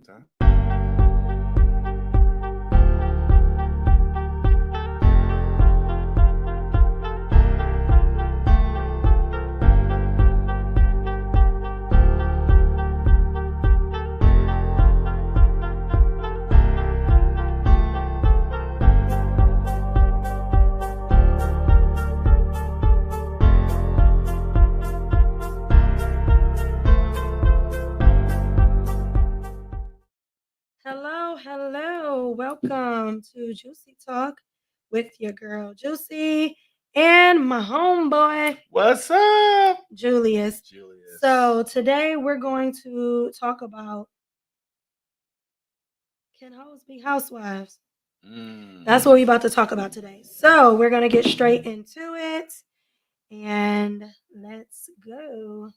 one time. Hello. Welcome to Juicy Talk with your girl Juicy and my homeboy What's up, Julius. Julius? So today we're going to talk about, can hoes be housewives? That's what we're about to talk about today. So we're going to get straight into it and let's go.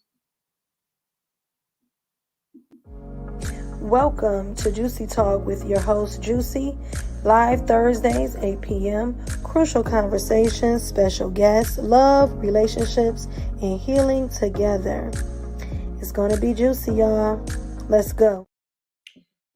Welcome to Juicy Talk with your host Juicy. Live Thursdays, 8 p.m. Crucial conversations, special guests, love, relationships, and healing together. It's going to be juicy, y'all. Let's go.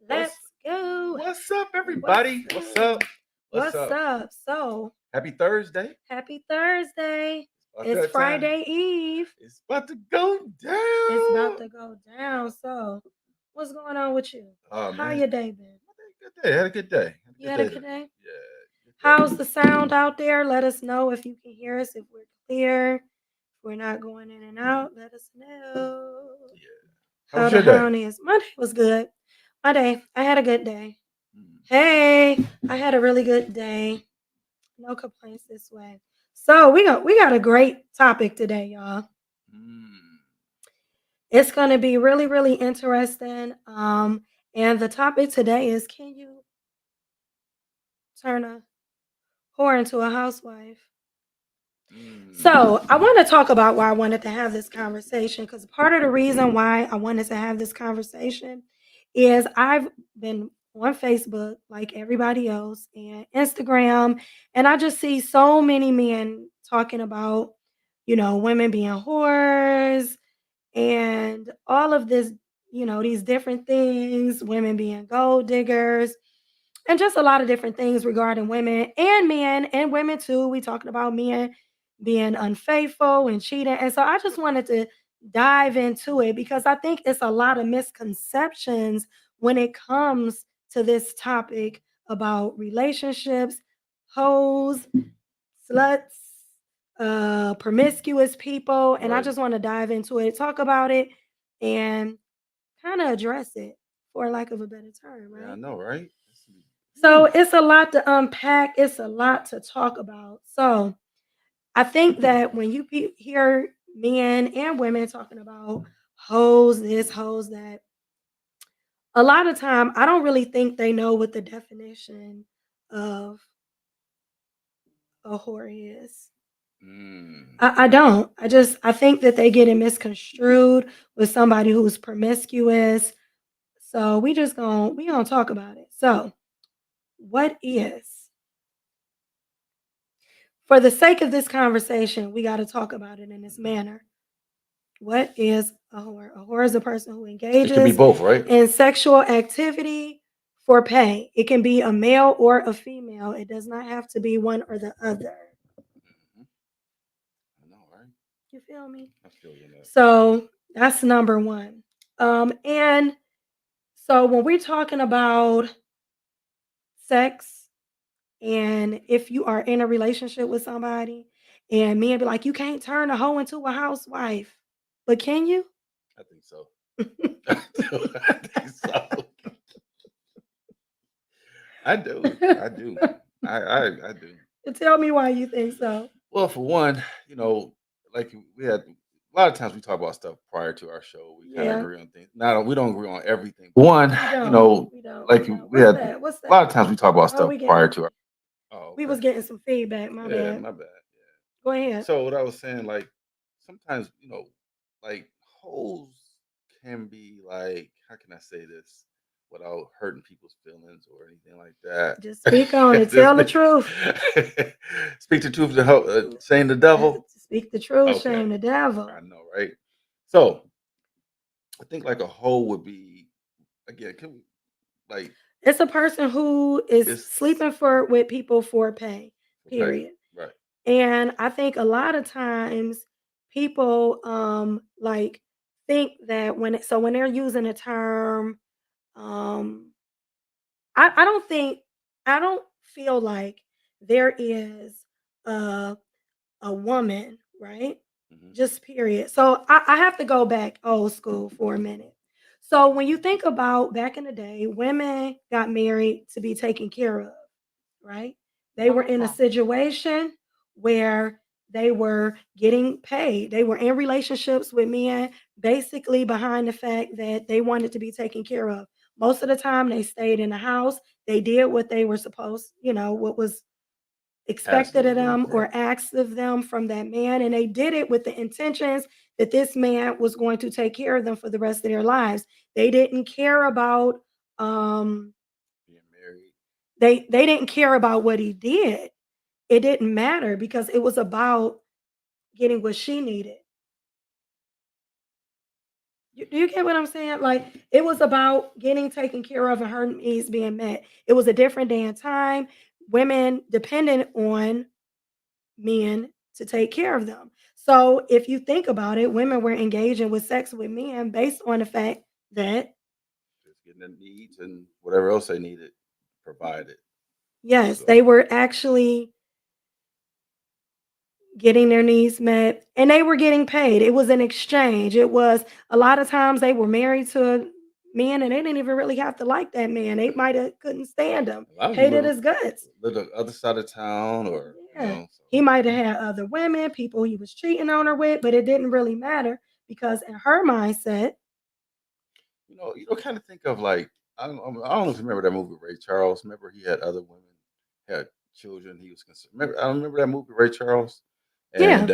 Let's go. What's up, everybody? What's up? So, Happy Thursday. happy Thursday. About It's that time. Friday Eve. It's about to go down. It's about to go down. So, what's going on with you? Oh, How man. your day been? Good day. Had a good day. You had a good day? Yeah. How's the sound out there? Let us know if you can hear us, if we're clear. If we're not going in and out, let us know. Yeah. How was your day? My day was good. I had a good day. Hey, I had a really good day. No complaints this way. So we got a great topic today, y'all. It's going to be really, really interesting. And the topic today is, can you turn a whore into a housewife? So I want to talk about why I wanted to have this conversation, because part of the reason why I wanted to have this conversation is I've been on Facebook like everybody else and Instagram, and I just see so many men talking about, women being whores and all of this, these different things, women being gold diggers, and just a lot of different things regarding women and men and women too. We talking about men being unfaithful and cheating. And so I just wanted to dive into it because I think it's a lot of misconceptions when it comes to this topic about relationships, hoes, sluts, promiscuous people. And I just want to dive into it, talk about it, and kind of address it for lack of a better term, right? Yeah, I know, right? So it's a lot to unpack. It's a lot to talk about. So I think that when you hear men and women talking about hoes this, hoes that, a lot of time I don't really think they know what the definition of a whore is. I don't. I think that they get it misconstrued with somebody who's promiscuous. So we gonna talk about it. So what is, for the sake of this conversation, we got to talk about it in this manner. What is a whore? A whore is a person who engages It can be both, right? in sexual activity for pay. It can be a male or a female. It does not have to be one or the other. I know, right? You feel me? I feel you, man. So that's number one. And so when we're talking about sex, and if you are in a relationship with somebody, and men be like, you can't turn a hoe into a housewife, but can you? I think so. I think so. I do. I do. I do. Tell me why you think so. Well, for one, like we had a lot of times we talk about stuff prior to our show. We kind of agree on things. Now we don't agree on everything. One, we don't. we had What's that? a lot of times we talk about stuff prior to our. Oh, okay. We was getting some feedback. My bad. My bad. Yeah. Go ahead. So what I was saying, like sometimes like hoes can be like, how can I say this without hurting people's feelings or anything like that? Just speak on it. Tell the truth. Speak the truth, shame the devil. Speak the truth, shame the devil. I know, right? So I think like a hoe would be, again, Like It's a person who is it's sleeping for with people for pay, for pay, period. right? And I think a lot of times people like think that when they're using a term, um I don't think I don't feel like there is a a woman, right? Hmm. Just period. So I have to go back old school for a minute. So when you think about back in the day, women got married to be taken care of, right? They were in a Okay. situation where they were getting paid. They were in relationships with men basically behind the fact that they wanted to be taken care of. Most of the time they stayed in the house. They did what they were supposed, what was Asked expected of of them, them right? or asked of them from that man. And they did it with the intentions that this man was going to take care of them for the rest of their lives. They didn't care about um Being married. they didn't care about what he did. It didn't matter because it was about getting what she needed. Do you get what I'm saying? Like it was about getting taken care of and her needs being met. It was a different day and time. Women depended on men to take care of them. So if you think about it, women were engaging with sex with men based on the fact that Just getting their needs and whatever else they needed provided. yes, So they were actually getting their needs met and they were getting paid. It was an exchange. It was a lot of times they were married to a man and they didn't even really have to like that man. They might have couldn't stand him, a lot of them hated his guts. lived on the other side of town, or Yeah. so He might have had other women, people he was cheating on her with, but it didn't really matter because in her mindset, kind of think of like I don't know if you remember that movie Ray Charles. Remember he had other women, had children. He was concerned. Remember I remember that movie Ray Charles, yeah. and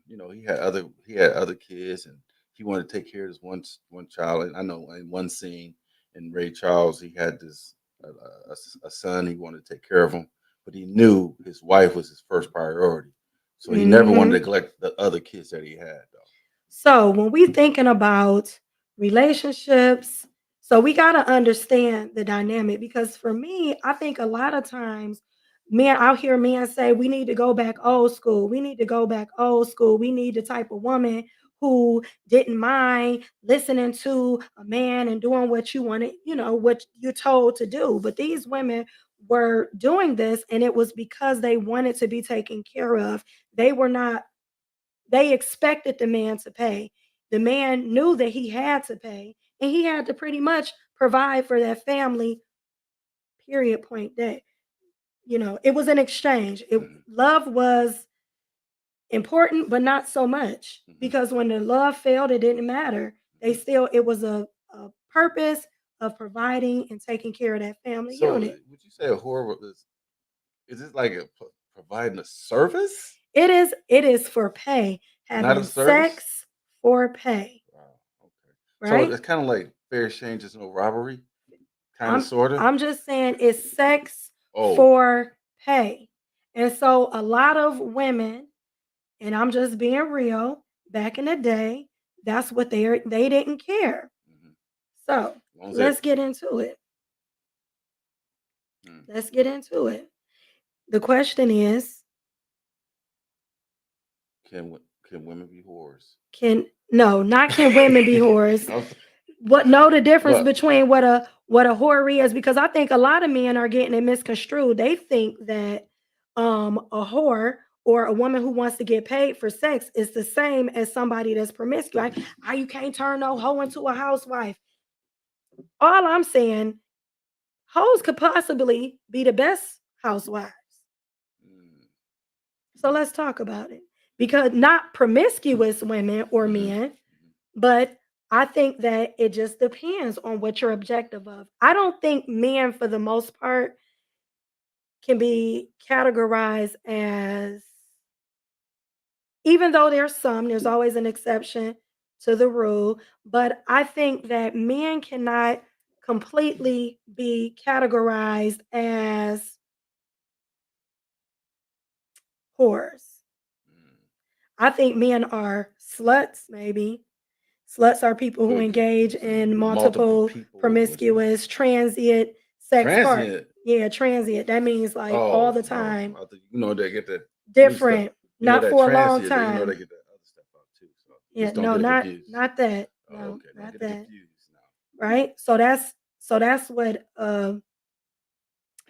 he had other kids, and he wanted to take care of this one child. And I know in one scene in Ray Charles, he had this a son. He wanted to take care of him, but he knew his wife was his first priority, so he never wanted to Mhm. neglect the other kids that he had. Though. So when we thinking about relationships, so we got to understand the dynamic because for me, I think a lot of times men out here men say we need to go back old school. We need to go back old school. We need the type of woman who didn't mind listening to a man and doing what you wanted, what you're told to do. But these women were doing this and it was because they wanted to be taken care of. They were not they expected the man to pay. The man knew that he had to pay, and he had to pretty much provide for that family, period, point day. It was an exchange. Hmm. Love was important, but not so much Hmm. because when the love failed, it didn't matter. Hmm. It was a purpose of providing and taking care of that family So unit. would you say a whore is this like providing a service, It is for pay, not a having service? sex for pay, Wow. Okay. So right? it's kind of like fair exchange is no robbery, kind of, I'm sorta. I'm just saying it's sex Oh. for pay. And so a lot of women, and I'm just being real, back in the day, that's what they didn't care. Hmm. So As long as that let's get into it. mm, Let's get into it. The question is, can women be whores? can no, not can women be whores. I was- What know the difference well, between what a whore is because I think a lot of men are getting it misconstrued. They think that a whore or a woman who wants to get paid for sex is the same as somebody that's promiscuous. You can't turn no hoe into a housewife. All I'm saying, hoes could possibly be the best housewives. mm, So let's talk about it. Because not promiscuous women or hmm, men, but I think that it just depends on what your objective of. I don't think men, for the most part, can be categorized as, even though there's always an exception to the rule, but I think that men cannot completely be categorized as whores. mm, I think men are sluts, maybe. Sluts are people who could be engage in multiple multiple people, promiscuous, transient sex part. Transient. Yeah, transient. That means like all Oh, the oh, time. they get that new stuff. Different. That Not for a long transient, then they time. get that other stuff out too. So Yeah, just don't no, get it not confused. not that. Oh, No, okay. Don't not get it that. confused now. Right? So that's what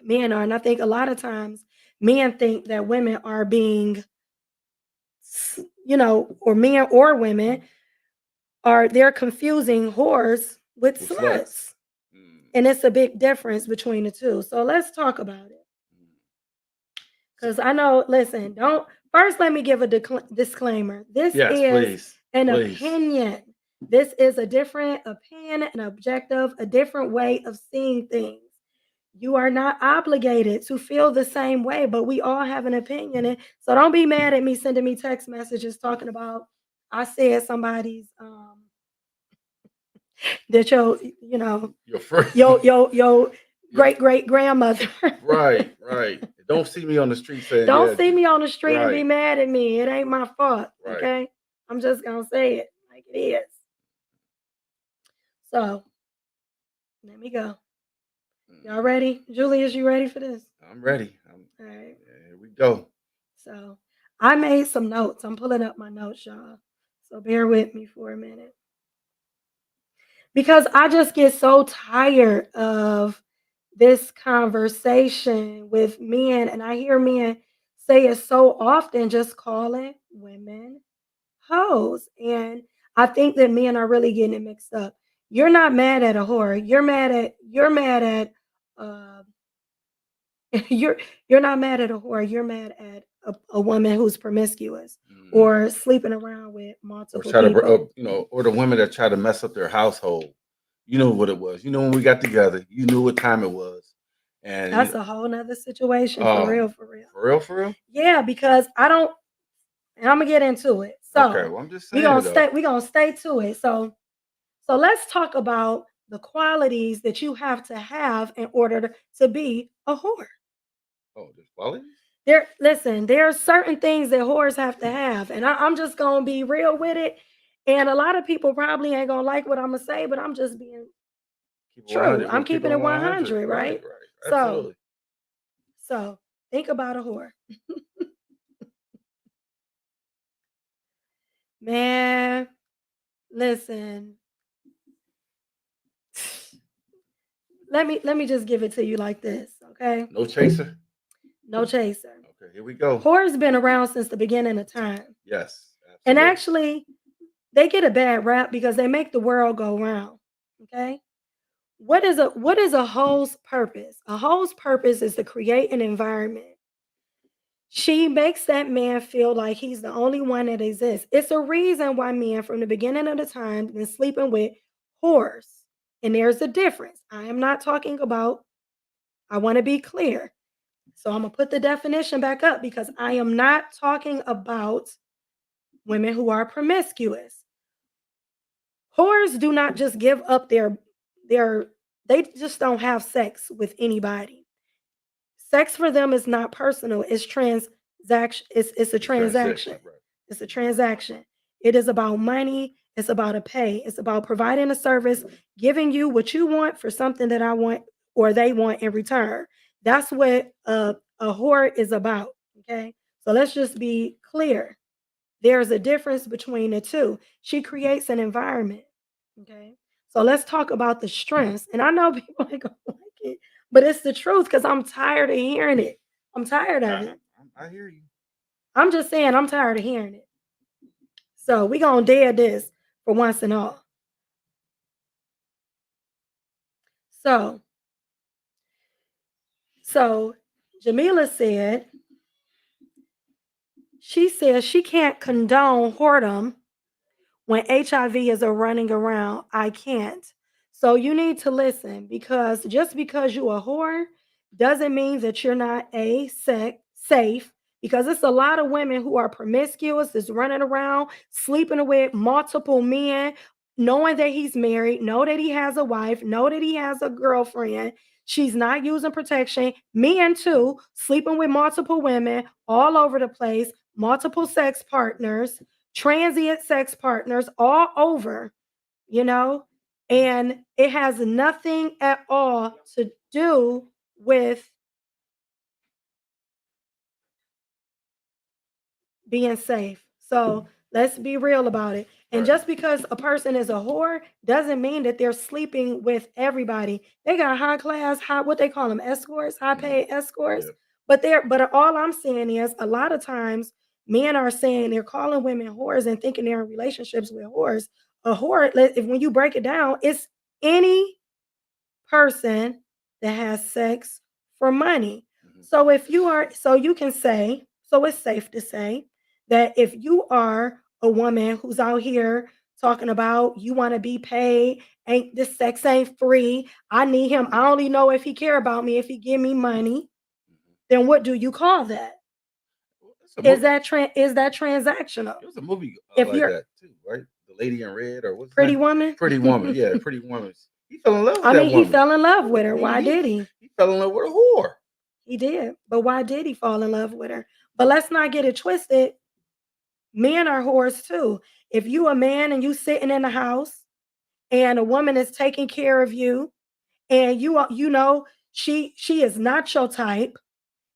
men are. And I think a lot of times men think that women are being or men or women are they're confusing whores with With sluts. sluts. Mm, And it's a big difference between the two. So let's talk about it. mm. So, Because I know, listen, don't first let me give a disclaimer. This yes, is please, an please. opinion. This is a different opinion, an objective, a different way of seeing things. You are not obligated to feel the same way, but we all have an opinion. And so don't be mad at me sending me text messages talking about I said somebody's that Your friend. your Your great great grandmother. right, right. Don't see me on the street saying, Don't yeah, see me on the street and be right, mad at me. It ain't my fault. right. Okay. I'm just gonna say it like it is. So let me go. Y'all Mm, ready? Julius, you ready for this? I'm ready. All right. Yeah, here we go. So I made some notes. I'm pulling up my notes, y'all. So bear with me for a minute. Because I just get so tired of this conversation with men, and I hear men say it so often, just calling women hoes. And I think that men are really getting it mixed up. You're not mad at a whore. You're mad at uh, you're you're not mad at a whore. You're mad at a woman who's promiscuous Mm. or sleeping around with Or multiple try to, people. or the women that try to mess up their household. You know what it was. You know when we got together. You knew what time it was, and That's a whole nother situation for oh, real, for real. for real, for real. Yeah, because I don't, and I'm gonna get into it. Okay, So well, I'm just we're saying gonna it though. stay, we're gonna stay to it. So let's talk about the qualities that you have to have in order to be a whore. Oh, there's qualities. There are certain things that whores have to have, and I'm just gonna be real with it. And a lot of people probably ain't gonna like what I'm gonna say, but I'm just being Keep it true. 100. We'll I'm keep it keeping it 100. 100, Right, right? right. So, Absolutely. so think about a whore, man. Listen, let me just give it to you like this, okay? No chaser. No chaser. Okay, here we go. Whore's been around since the beginning of time, Yes, and absolutely. actually, they get a bad rap because they make the world go round. Okay. What is a hoe's purpose? A hoe's purpose is to create an environment. She makes that man feel like he's the only one that exists. It's a reason why men from the beginning of the time been sleeping with whores. And there's a difference. I am not talking about, I want to be clear. So I'm gonna put the definition back up because I am not talking about women who are promiscuous. Whores do not just give up their they just don't have sex with anybody. Sex for them is not personal. It's transaction. It's a It's transaction, transaction. right? It's a transaction. It is about money. It's about a pay. It's about providing a service, giving you what you want for something that I want or they want in return. That's what a whore is about. Okay. So let's just be clear. There's a difference between the two. She creates an environment. Okay. So let's talk about the strengths. And I know people ain't gonna like it, but it's the truth because I'm tired of hearing it. I'm tired of I, it. I hear you. I'm just saying I'm tired of hearing it. So we gonna dead this for once and all. So so Jamila said she says she can't condone whoredom when HIV is a running around. I can't. So you need to listen because just because you a whore doesn't mean that you're not safe because it's a lot of women who are promiscuous, is running around, sleeping with multiple men, knowing that he's married, know that he has a wife, know that he has a girlfriend. She's not using protection. Men too, sleeping with multiple women all over the place, multiple sex partners, transient sex partners all over, you know. And it has nothing at all to do with being safe. So let's be real about it. And Right. just because a person is a whore doesn't mean that they're sleeping with everybody. They got high class, high what they call them escorts, high Mm. paid escorts. Yeah. But all I'm saying is a lot of times men are saying they're calling women whores and thinking they're in relationships with whores. A whore, if when you break it down, it's any person that has sex for money. Hmm. So if you are, so you can say, so it's safe to say that if you are a woman who's out here talking about you want to be paid, ain't this sex ain't free. I need him. I only know if he care about me if he give me money. Hmm. Then what do you call that? Well, it's a movie. Is that transactional? It was a movie If like you're that too, right? The Lady in Red, or what's his pretty name? woman, Pretty Woman. Yeah, Pretty Woman. He fell in love with I that mean, he woman. fell in love with her. He Why he did he? he fell in love with a whore. He did. But why did he fall in love with her? But let's not get it twisted. Men are whores too. If you a man and you sitting in the house and a woman is taking care of you and you know she is not your type,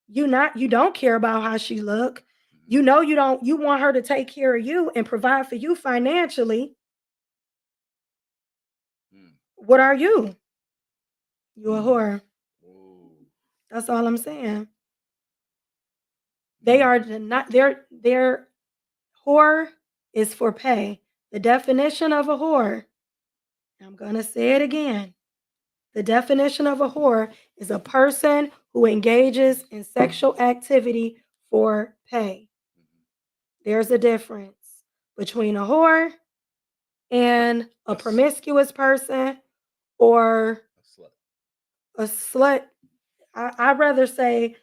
you don't care about how she look. Hmm. You know you want her to take care of you and provide for you financially. Mm. What are you? You a Mm. whore. Whoa. That's all I'm saying. They Mm. are not their whore is for pay. The definition of a whore, I'm going to say it again. The definition of a whore is a person who engages in sexual activity for pay. Hmm. There's a difference between a whore and a That's promiscuous person or a slut. a slut. I'd rather say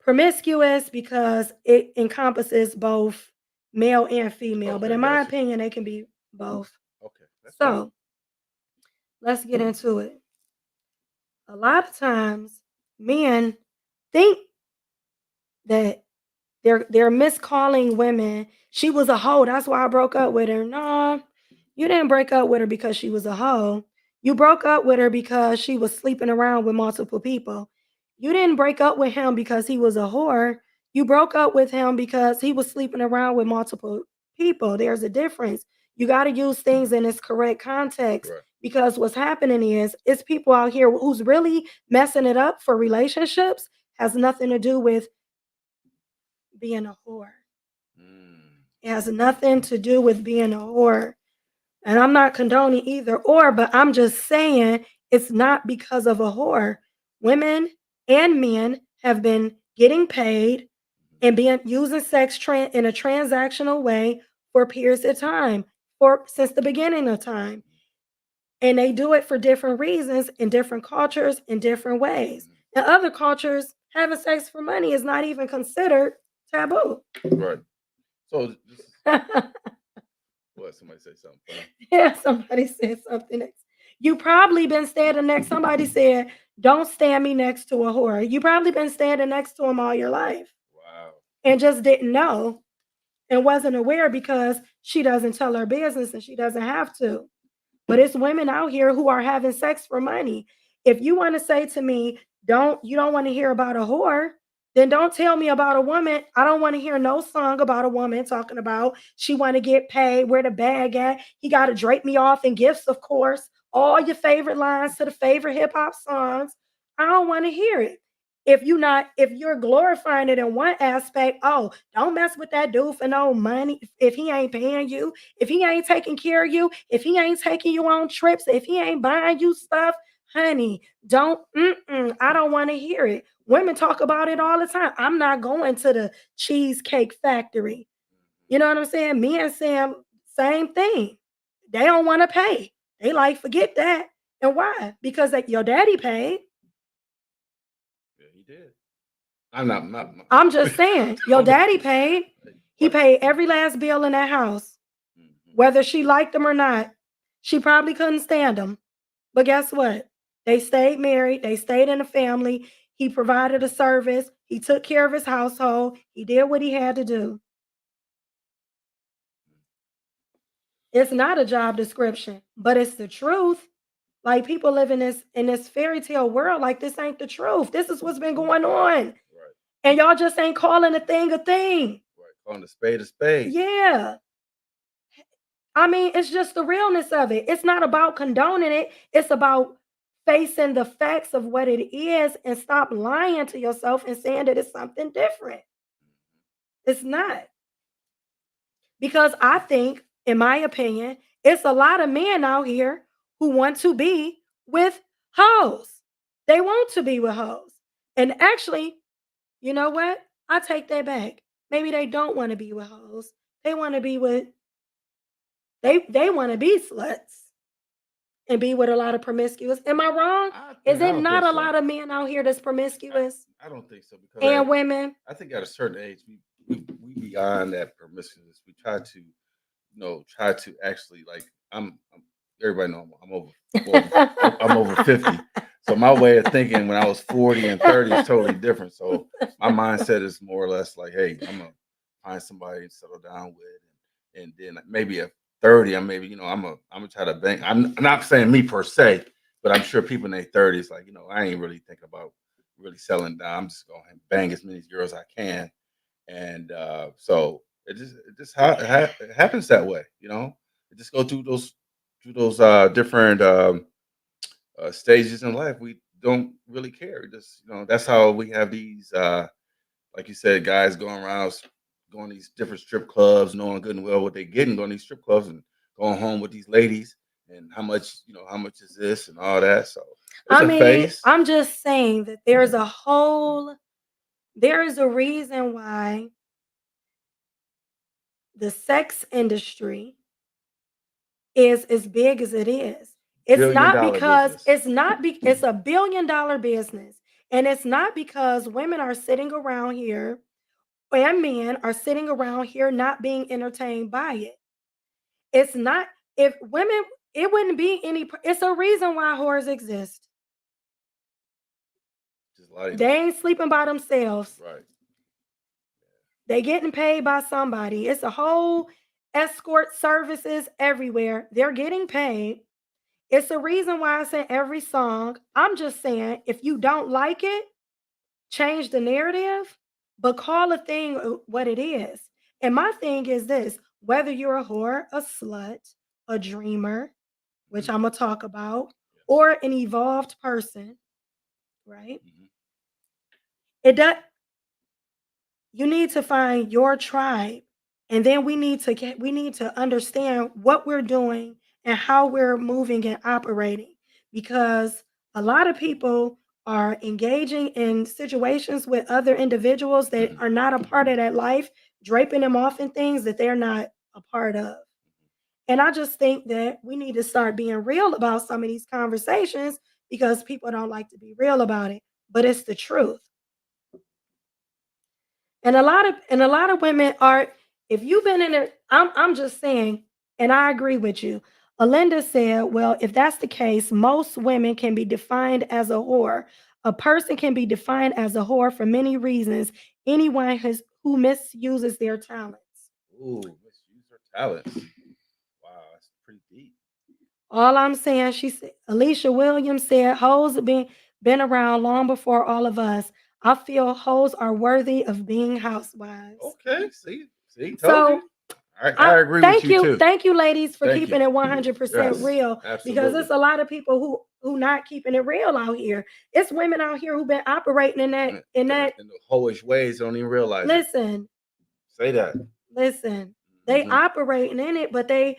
promiscuous because it encompasses both male and female, but Okay, in my got you. opinion, they can be both. Okay, that's fine. So let's get into it. A lot of times, men think that they're miscalling women. She was a hoe. That's why I broke up with her. No, you didn't break up with her because she was a hoe. You broke up with her because she was sleeping around with multiple people. You didn't break up with him because he was a whore. You broke up with him because he was sleeping around with multiple people. There's a difference. You got to use things in its correct context Right. because what's happening is it's people out here who's really messing it up for relationships has nothing to do with being a whore. Mm. It has nothing to do with being a whore. And I'm not condoning either or, but I'm just saying it's not because of a whore. Women and men have been getting paid Hmm. and being using in a transactional way for periods of time, for since the beginning of time. And they do it for different reasons in different cultures in different ways. Hmm. In other cultures, having sex for money is not even considered taboo. Right. So this is what somebody say something funny. Yeah, somebody said something next. You probably been standing next. Somebody said, "Don't stand me next to a whore." You probably been standing next to him all your life Wow. and just didn't know and wasn't aware because she doesn't tell her business and she doesn't have to. But it's women out here who are having sex for money. If you want to say to me, you don't want to hear about a whore, then don't tell me about a woman. I don't want to hear no song about a woman talking about she want to get paid, where the bag at. He got to drape me off in gifts, of course. All your favorite lines to the favorite hip hop songs. I don't want to hear it. If you're glorifying it in one aspect, oh, don't mess with that dude for no money if he ain't paying you, if he ain't taking care of you, if he ain't taking you on trips, if he ain't buying you stuff, honey, I don't want to hear it. Women talk about it all the time. I'm not going to the cheesecake factory. You know what I'm saying? Me and Sam, same thing. They don't want to pay. They like, forget that. And why? Because like, your daddy paid. Yeah, he did. I'm not. Not I'm just saying, your daddy paid. He right. paid every last bill in that house, Hmm. whether she liked him or not. She probably couldn't stand him. But guess what? They stayed married, they stayed in the family. He provided a service, he took care of his household, he did what he had to do. It's not a job description, but it's the truth. Like people live in this fairy tale world. Like this ain't the truth. This is what's been going on, Right. and y'all just ain't calling a thing a thing. Right. Calling a spade a spade. Yeah. I mean, it's just the realness of it. It's not about condoning it. It's about facing the facts of what it is and stop lying to yourself and saying that it's something different. It's not. Because I think, in my opinion, it's a lot of men out here who want to be with hoes. They want to be with hoes. And actually, you know what? I take that back. Maybe they don't want to be with hoes. They want to be with they want to be sluts and be with a lot of promiscuous. Am I wrong? Is I it don't not think a so. lot of men out here that's promiscuous I don't think so because and women? I think at a certain age we beyond that promiscuous. We try to try to actually like I'm everybody know I'm over well I'm over 50. So my way of thinking when I was 40 and 30 is totally different. So my mindset is more or less like, hey, I'm gonna find somebody to settle down with, and then maybe at 30, I'm maybe I'm gonna try to bang. I'm not saying me per se, but I'm sure people in their 30s like I ain't really thinking about really settling down. I'm just going to bang as many girls as I can, and so it happens that way. It just go through those different stages in life. We don't really care. Just that's how we have these like you said, guys going around going to these different strip clubs, knowing good and well what they're getting, going to these strip clubs and going home with these ladies and how much is this and all that. So it's I a mean, phase. I'm just saying that there is a reason why the sex industry is as big as it is. Billion dollar business. It's a $1 billion business. And it's not because women are sitting around here and men are sitting around here not being entertained by it. It's not if women it wouldn't be any it's a reason why whores exist. Just a lot of They ain't sleeping by themselves. right. They getting paid by somebody. It's a whole escort services everywhere. They're getting paid. It's the reason why I say every song. I'm just saying, if you don't like it, change the narrative, but call a thing what it is. And my thing is this whether you're a whore, a slut, a dreamer, which Mhm. I'm going to talk about, Yes. or an evolved person, right? Mhm. It does, you need to find your tribe, and then we need to understand what we're doing and how we're moving and operating, because a lot of people are engaging in situations with other individuals that are not a part of that life, draping them off in things that they're not a part of. And I just think that we need to start being real about some of these conversations because people don't like to be real about it, but it's the truth. And a lot of women are, if you've been in it, I'm just saying, and I agree with you. Alinda said, well, if that's the case, most women can be defined as a whore. A person can be defined as a whore for many reasons. Anyone who misuses their talents. Ooh, misuse her talents. Wow, that's pretty deep. All I'm saying, she said, Alicia Williams said, hoes have been around long before all of us. I feel hoes are worthy of being housewives. Okay, see, told So you. I agree with you too. thank you, ladies, for Thank you. keeping it 100% Yes, real. Because absolutely. there's a lot of people who not keeping it real out here. It's women out here who've been operating in that in that. In the hoish ways, don't even realize it. Listen, Say that. listen. They Hmm. operating in it, but they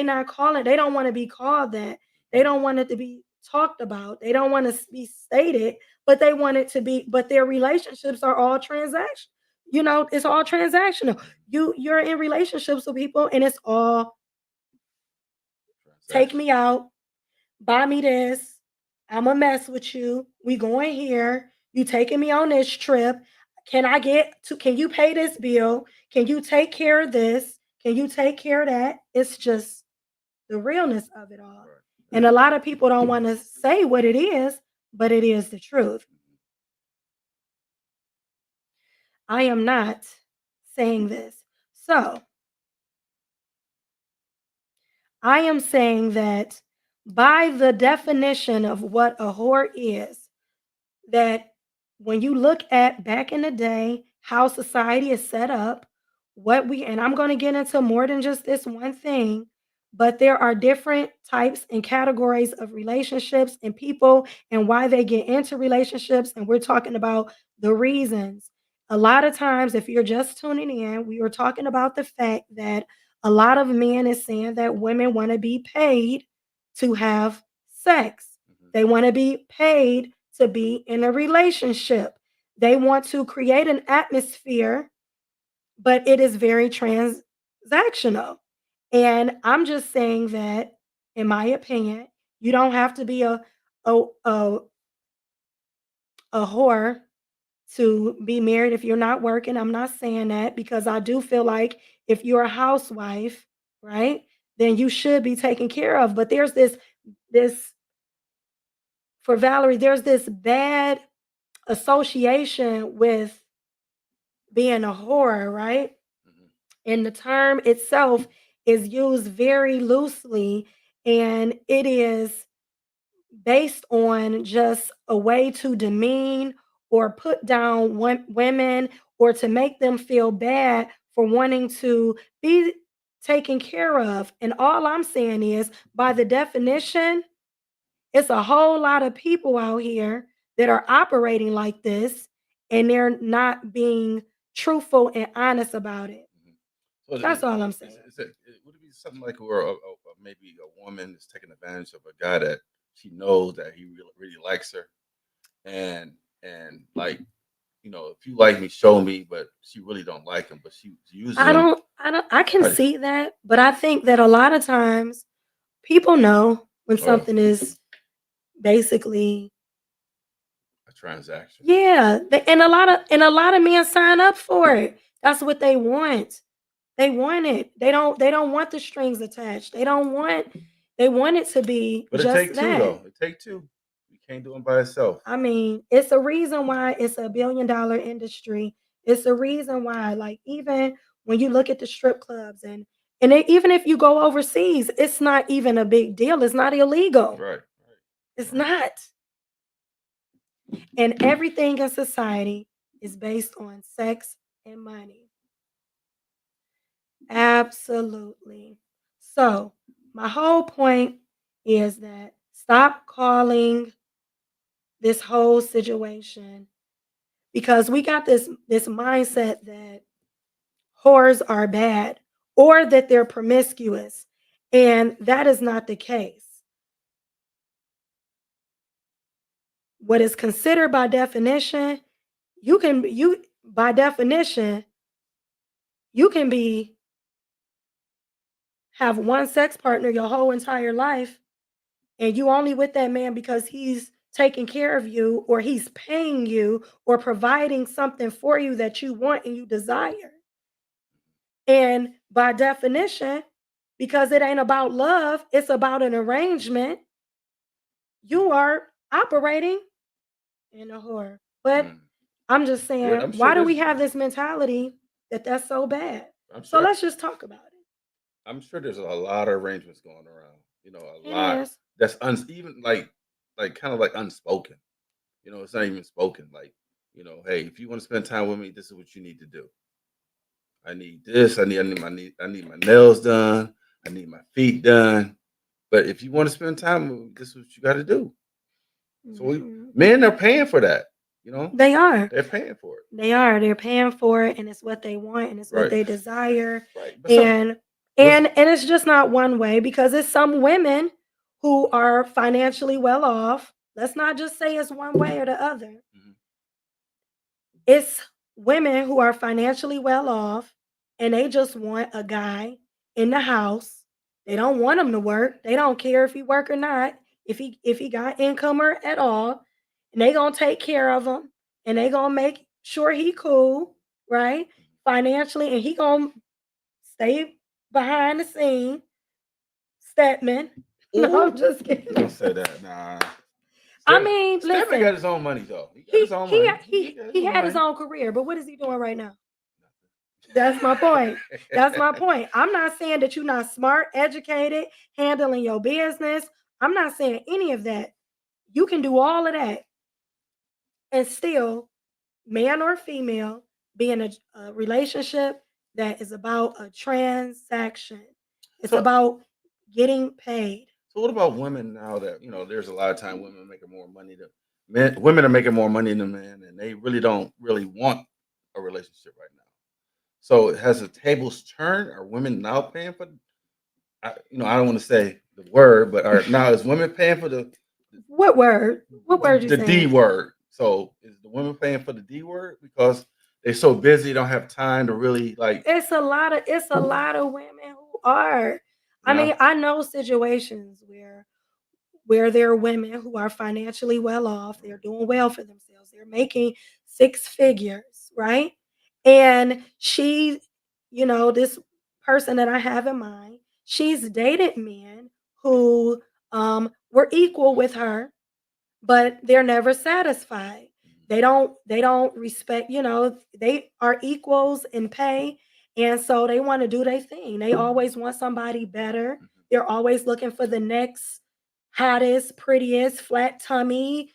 not calling. They don't want to be called that. They don't want it to be talked about. They don't want to be stated, but they want it to be. But their relationships are all transaction. It's all transactional. You're in relationships with people, and it's all take Transaction. me out, buy me this. I'ma mess with you. We going here. You taking me on this trip. Can you pay this bill? Can you take care of this? Can you take care of that? It's just the realness of it all. Right. And a lot of people don't want to say what it is, but it is the truth. I am not saying this. So I am saying that by the definition of what a whore is, that when you look at back in the day, how society is set up, and I'm going to get into more than just this one thing, but there are different types and categories of relationships and people and why they get into relationships. And we're talking about the reasons. A lot of times, if you're just tuning in, we were talking about the fact that a lot of men is saying that women want to be paid to have sex. Hmm. They want to be paid to be in a relationship. They want to create an atmosphere, but it is very transactional. And I'm just saying that, in my opinion, you don't have to be a, a, a whore to be married if you're not working. I'm not saying that because I do feel like if you're a housewife, right, then you should be taken care of. But there's this for Valerie, there's this bad association with being a whore, right? Hmm. And the term itself is used very loosely, and it is based on just a way to demean or put down women or to make them feel bad for wanting to be taken care of. And all I'm saying is, by the definition, it's a whole lot of people out here that are operating like this and they're not being truthful and honest about it. Hmm. So That's all I'm saying. would it be something like where maybe a woman is taking advantage of a guy that she knows that he really likes her, and like, if you like me, show me, but she really don't like him, but she using him. I can Right. see that, but I think that a lot of times people know when Oh, something is basically, a transaction. yeah, and a lot of men sign up for it. That's what they want. They want it. They don't want the strings attached. They want it to be But it just take two that. though. It take two. You can't do it by itself. I mean, it's a reason why it's a billion-dollar industry. It's a reason why, like, even when you look at the strip clubs even if you go overseas, it's not even a big deal. It's not illegal. Right. It's Right. not. And everything in society is based on sex and money. Absolutely. So, my whole point is that stop calling this whole situation, because we got this mindset that whores are bad or that they're promiscuous, and that is not the case. What is considered by definition, you by definition, you can be have one sex partner your whole entire life, and you only with that man because he's taking care of you or he's paying you or providing something for you that you want and you desire. And by definition, because it ain't about love, it's about an arrangement, you are operating in a whore. But Mm. I'm just Yeah, saying, I'm sure why do there's. we have this mentality that that's so bad? I'm So sure. let's just talk about it. I'm sure there's a lot of arrangements going around. A It lot is. that's even like kind of like unspoken. It's not even spoken. Like, hey, if you want to spend time with me, this is what you need to do. I need this. I need my nails done. I need my feet done. But if you want to spend time with me, this is what you got to do. So Mhm. men are paying for that. You know, They are. they're paying for it. They are. They're paying for it, and it's what they want, and it's what Right. they desire, Right. But some and was. and it's just not one way because it's some women who are financially well off. Let's not just say it's one way or the other. Mhm. It's women who are financially well off, and they just want a guy in the house. They don't want him to work. They don't care if he work or not. If he got income or at all, and they gonna take care of him, and they gonna make sure he cool, right? Financially, and he gonna stay behind the scene. Stedman. No, I'm Ooh, just kidding. don't say that. Nah. I Stephen, mean, Stephen listen, got his own money though. He got his he own he money. He got his he own had his money. own career, but what is he doing right now? That's my point. That's my point. I'm not saying that you're not smart, educated, handling your business. I'm not saying any of that. You can do all of that and still, man or female, be in a relationship that is about a transaction. It's So, about getting paid. so what about women now that there's a lot of time women are making more money than men. Women are making more money than men, and they really don't really want a relationship right now. So has the tables turned? Are women now paying for? I don't want to say the word, but are now is women paying for What word? What word you the D saying? word? So is the women paying for the D word because they're so busy, don't have time to really like, It's a lot of women who are. you I know? mean, I know situations where there are women who are financially well off, they're doing well for themselves, they're making six figures, right? And this person that I have in mind, she's dated men who were equal with her, but they're never satisfied. They don't respect, they are equals in pay, and so they want to do their thing. They always want somebody better. Mhm. They're always looking for the next hottest, prettiest, flat tummy,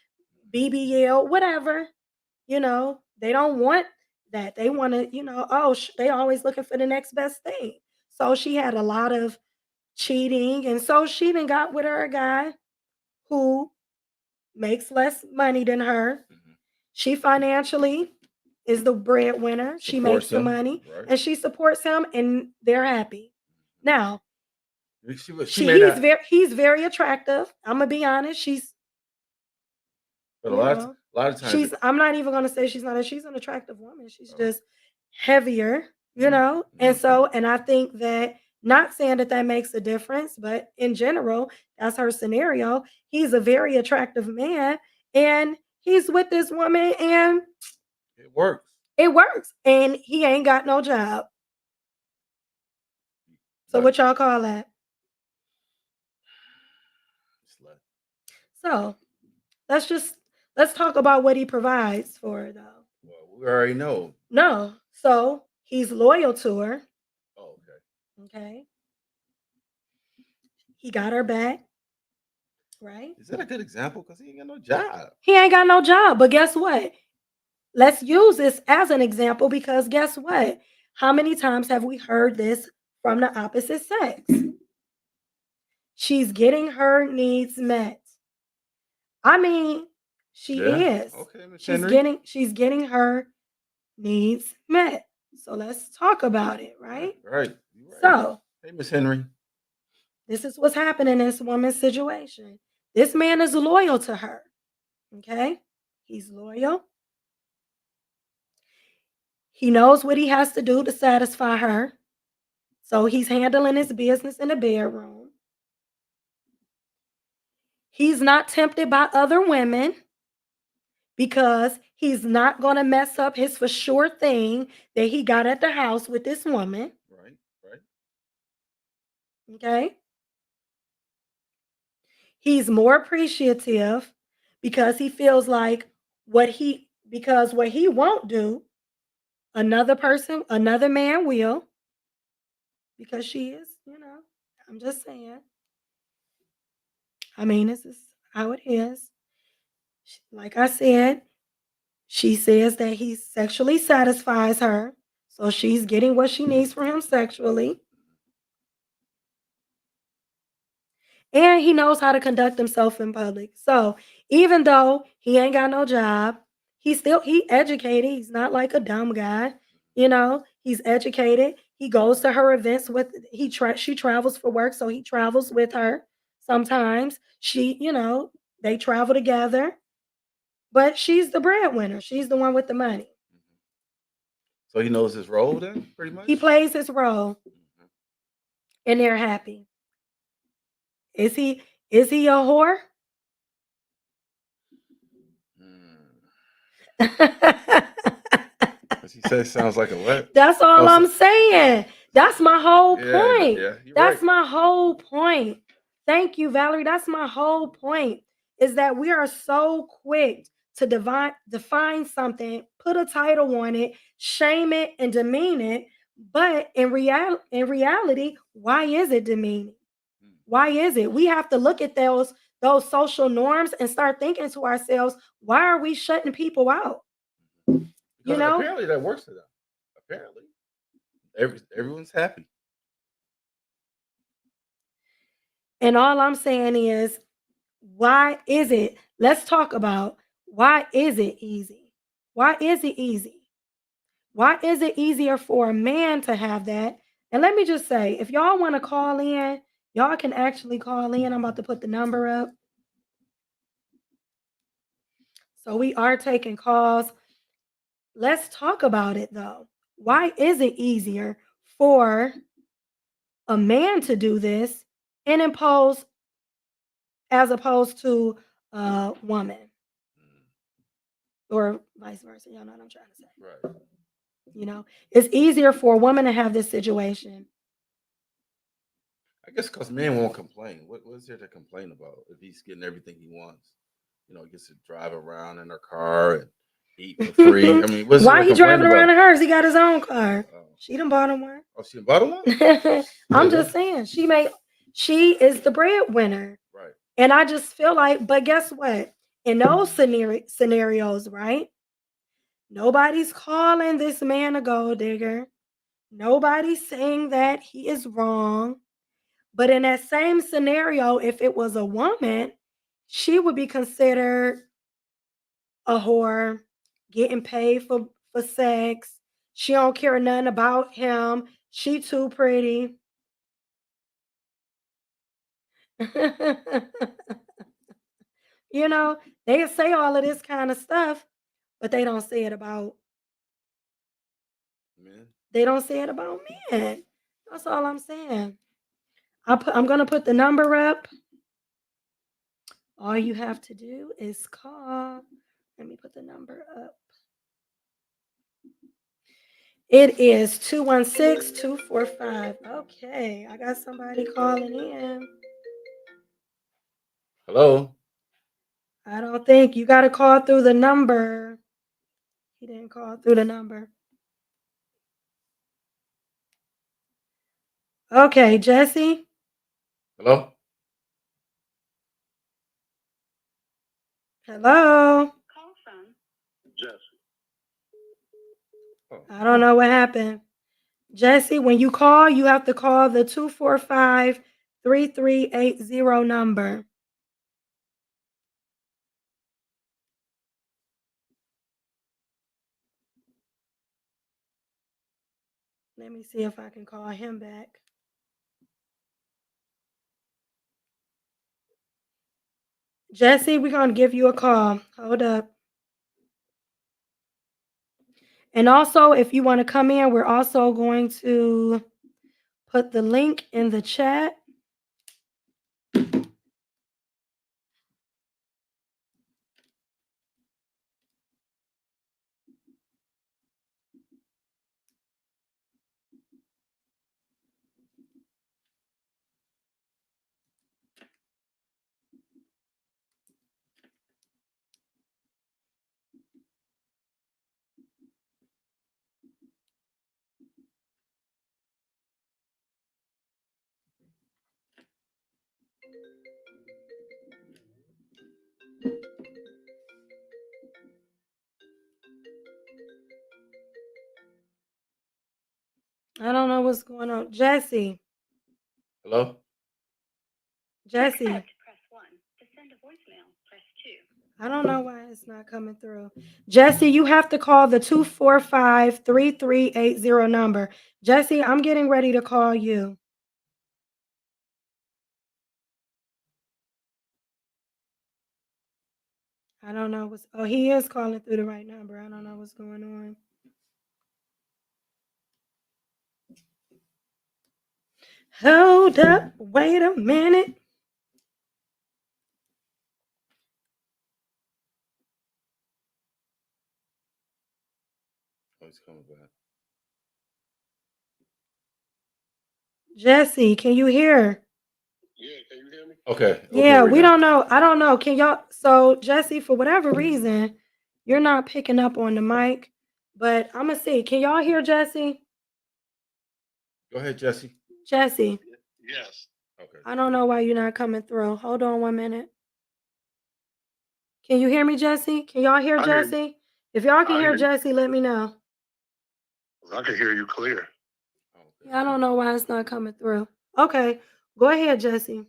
BBL, whatever. They don't want that. They want to, they always looking for the next best thing. So she had a lot of cheating, and so she then got with her a guy who makes less money than her. Mhm. She financially is the breadwinner. She Supports makes the them, money right? and she supports him and they're happy. Now, She may not, he's very attractive. I'm gonna be honest. but You know, a lot of times, I'm not even gonna say she's an attractive woman. She's just heavier, mm, And mhm. and I think that, not saying that that makes a difference, but in general, that's her scenario. He's a very attractive man and he's with this woman and It works. it works. And he ain't got no job. So But what y'all call that? slut. So let's talk about what he provides for her though. Well, we already know. No. So he's loyal to her. Oh, okay. Okay. He got her back, right? Is that a good example? Because he ain't got no job. He ain't got no job. But guess what? Let's use this as an example because guess what? How many times have we heard this from the opposite sex? She's getting her needs met. I mean, she Yeah. is. Okay, Miss She's Henry. getting her needs met. So let's talk about it, Right. right? Right. You're right. So, Hey, Miss Henry. this is what's happening in this woman's situation. This man is loyal to her. Okay? He's loyal. He knows what he has to do to satisfy her. So he's handling his business in the bedroom. He's not tempted by other women because he's not going to mess up his for sure thing that he got at the house with this woman. Right. Right. Okay? He's more appreciative because he feels like what he won't do, another man will, because she is, I'm just saying. I mean, this is how it is. Like I said, she says that he sexually satisfies her. So she's getting what she needs from him sexually. And he knows how to conduct himself in public. So even though he ain't got no job, he educated. He's not like a dumb guy. He's educated. He goes to her events with she travels for work, so he travels with her. Sometimes they travel together, but she's the breadwinner. She's the one with the money. Mhm. So he knows his role then, pretty He much. plays his role Mhm. and they're happy. Is he a whore? Mm. As he says, sounds like a what? That's Oh, all so, I'm saying. That's my whole yeah, point. yeah, you're right. That's my whole point. Thank you, Valerie. That's my whole point. Is that we are so quick to define something, put a title on it, shame it, and demean it. But in reality, why is it demeaning? Why is it? We have to look at those social norms and start thinking to ourselves, why are we shutting people out? You Because know? apparently that works for them. Apparently, everyone's happy. And all I'm saying is, why is it? Let's talk about why is it easy? Why is it easy? Why is it easier for a man to have that? And let me just say, if y'all want to call in, y'all can actually call in. I'm about to put the number up. So we are taking calls. Let's talk about it though. Why is it easier for a man to do this and impose as opposed to a woman Mm, or vice versa? Y'all know what I'm trying to say. right. It's easier for a woman to have this situation. I guess because men won't complain. What's there to complain about if he's getting everything he wants? He gets to drive around in her car and eat for free. I mean, what's there Why to he complain driving around about? in hers? He got his own car. Oh, She done bought him one. oh, she bought him one. I'm Yeah, just saying, she is the breadwinner. right. And I just feel like, but guess what? In those scenarios, right? Nobody's calling this man a gold digger. Nobody's saying that he is wrong. But in that same scenario, if it was a woman, she would be considered a whore, getting paid for sex. She don't care nothing about him. She too pretty. you know, they say all of this kind of stuff, but Man, they don't say it about men. That's all I'm saying. I'm gonna put the number up. All you have to do is call. Let me put the number up. It is 216-245. Okay, I got somebody calling in. hello. I don't think you got to call through the number. He didn't call through the number. Okay, Jesse. Hello. Hello. Oh, I don't know what happened. Jesse, when you call, you have to call the 245-3380 number. Let me see if I can call him back. Jesse, we're going to give you a call. Hold up. And also, if you want to come in, we're also going to put the link in the chat. I don't know what's going on. Jesse. hello. Jesse. I don't know why it's not coming through. Jesse, you have to call the 245-3380 number. Jesse, I'm getting ready to call you. I don't know what's he is calling through the right number. I don't know what's going on. Hold up, wait a minute. Oh, he's coming back. Jesse, can you hear? Okay. Okay, Yeah, right we now. don't know. I don't know. Can y'all so Jesse, for whatever reason, you're not picking up on the mic, but I'm gonna see. Can y'all hear Jesse? Go ahead, Jesse. Jesse. Okay. I don't know why you're not coming through. Hold on 1 minute. Can you hear me, Jesse? Can y'all hear I hear, Jesse? If y'all can I hear hear, Jesse, let me know. I can hear you clear. Okay. Yeah, I don't know why it's not coming through. Okay, go ahead, Jesse.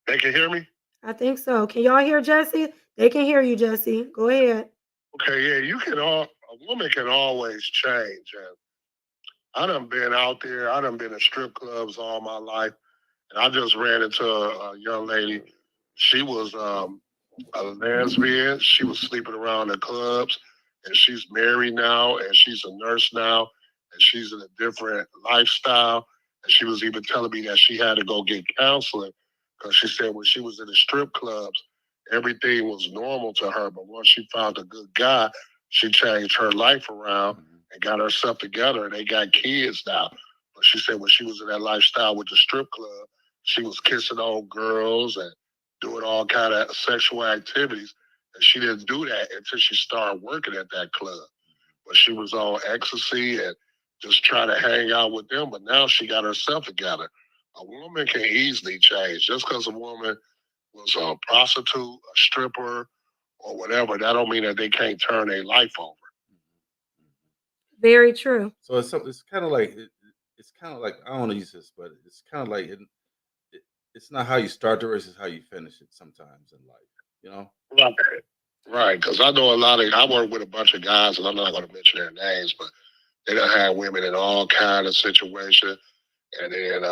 They can hear me? I think so. Can y'all hear Jesse? They can hear you, Jesse. Go ahead. Okay, yeah, a woman can always change. And I done been out there, I done been in strip clubs all my life. And I just ran into a young lady. She was a lesbian. She was sleeping around in clubs, and she's married now, and she's a nurse now, and she's in a different lifestyle. And she was even telling me that she had to go get counseling because she said when she was in the strip clubs, everything was normal to her. But once she found a good guy, she changed her life around and got herself together, and they got kids now. But she said when she was in that lifestyle with the strip club, she was kissing old girls and doing all kind of sexual activities. And she didn't do that until she started working at that club. But she was on ecstasy and just trying to hang out with them. But now she got herself together. A woman can easily change. Just because a woman was a prostitute, a stripper, or whatever, that don't mean that they can't turn their life over. Very true. So it's kind of like it's kind of like I don't want to use this, but it's kind of like it, it's not how you start the race; it's how you finish it. Sometimes in life, you know. Right. Right. Because I know I work with a bunch of guys, and I'm not going to mention their names, but they done had women in all kind of situations. And then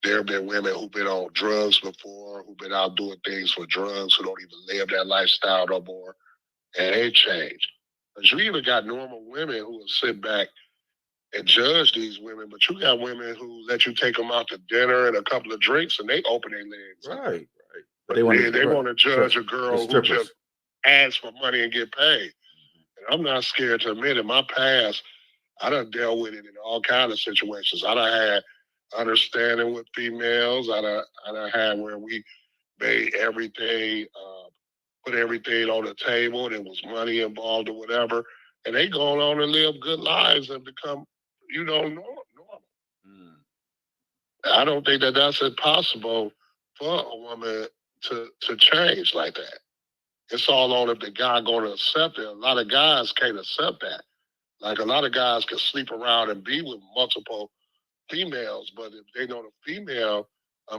there have been women who've been on drugs before, who've been out doing things for drugs, who don't even live that lifestyle no more. And they change. Because you even got normal women who will sit back and judge these women, but you got women who let you take them out to dinner and a couple of drinks and they open their legs up. Right, right. But But they want they to want to judge a the girl who just strippers. asks for money and get paid. And I'm not scared to admit in my past, I done dealt with it in all kinds of situations. I done had understanding with females. I done had where we made everything, put everything on the table. There was money involved or whatever. And they go on and live good lives and become, normal. Mm. I don't think that that's impossible for a woman to change like that. It's all on if the guy going to accept it. A lot of guys can't accept that. Like a lot of guys can sleep around and be with multiple females, but if they know the female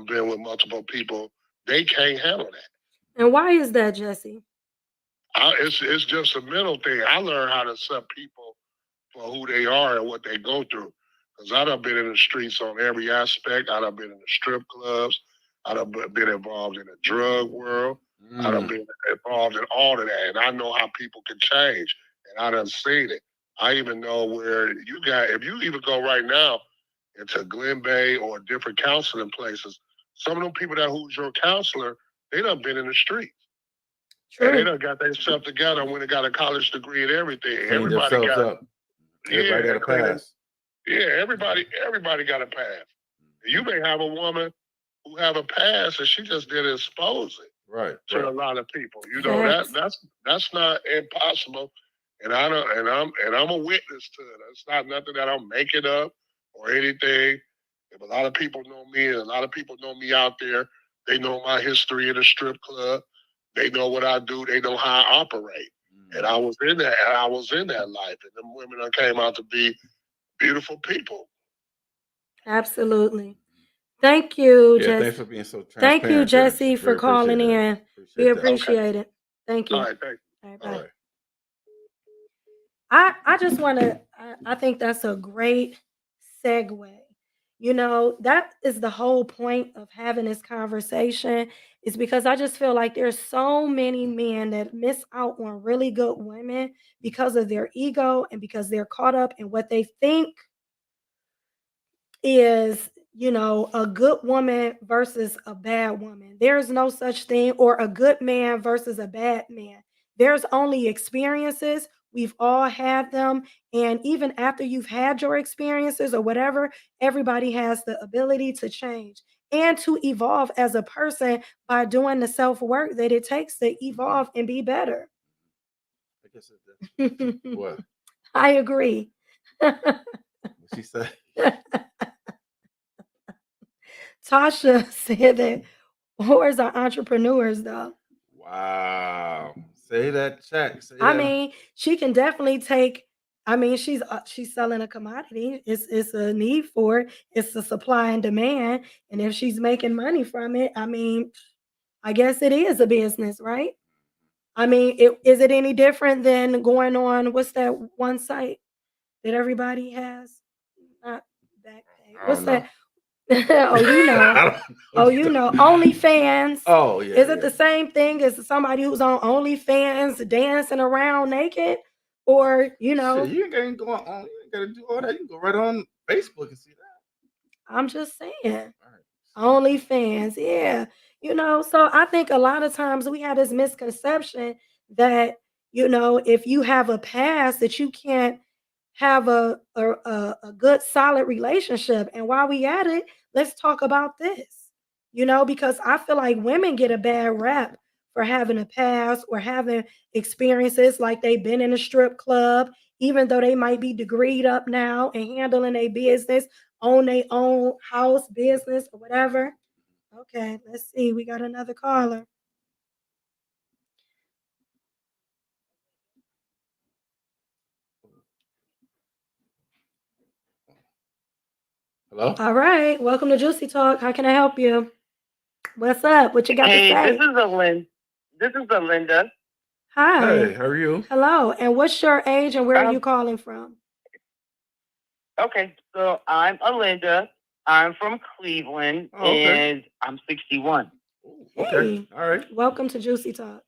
been with multiple people, they can't handle that. And why is that, Jesse? It's just a mental thing. I learned how to accept people for who they are and what they go through. Because I done been in the streets on every aspect. I done been in the strip clubs. I done been involved in the drug world. I done been involved in all of that. And I know how people can change. And I done seen it. I even know where if you even go right now into Glen Bay or different counseling places, some of them people that who's your counselor, they done been in the streets. And they True. done got themselves together and went and got a college degree and everything. Clean themselves up. Everybody got Yeah, a pass. everybody got a pass. You may have a woman who have a past and she just didn't expose it Right, to a right. lot of people. You know Facts. that's not impossible. And I don't and I'm a witness to it. It's not nothing that I'm making up or anything. If a lot of people know me and a lot of people know me out there, they know my history in the strip club. They know what I do. They know how I operate. And I was in that. I was in that life, and them women came out to be beautiful people. Absolutely. Thank you, Yeah, thanks Jesse. for being so Thank you, transparent there. Jesse, for Really appreciate calling that. in. We Appreciate that. Okay. appreciate it. Thank All you. right. Thank All right, All bye. right. I just want to, I think that's a great segue. You know, that is the whole point of having this conversation, is because I just feel like there's so many men that miss out on really good women because of their ego and because they're caught up in what they think is, a good woman versus a bad woman. There's no such thing, or a good man versus a bad man. There's only experiences. We've all had them. And even after you've had your experiences or whatever, everybody has the ability to change and to evolve as a person by doing the self work that it takes to evolve and be better. I guess what? I agree. What she say? Tasha said that whores are entrepreneurs, though. Wow. Say that check. Say I that. mean, she can definitely take. I mean, she's selling a commodity. It's a need for it. It's a supply and demand, and if she's making money from it, I mean, I guess it is a business, right? I mean, is it any different than going on what's that one site that everybody has? Not Backpay. I What's don't know. that? Oh, you know. I don't know Oh, what you you're know. talking. OnlyFans. Oh yeah, Is it yeah. the same thing as somebody who's on OnlyFans dancing around naked? Or, Shit, you ain't going on. You ain't gotta do all that. You can go right on Facebook and see that. I'm just saying. All right. See. OnlyFans, yeah. So I think a lot of times we have this misconception that, if you have a past that you can't have a good solid relationship. And while we at it, let's talk about this. Because I feel like women get a bad rap for having a past or having experiences like they've been in a strip club, even though they might be degreed up now and handling a business, own their own house, business, or whatever. Okay, let's see. We got another caller. Hello. All right, welcome to Juicy Talk. How can I help you? What's up? What you got to Hey, say? this is Alinda. Hey, Hi. how are you? Hello. And what's your age and where are you Um, calling from? okay, so I'm Alinda. I'm from Cleveland, Oh, okay. and I'm 61. Ooh, okay. Hey, All right. welcome to Juicy Talk.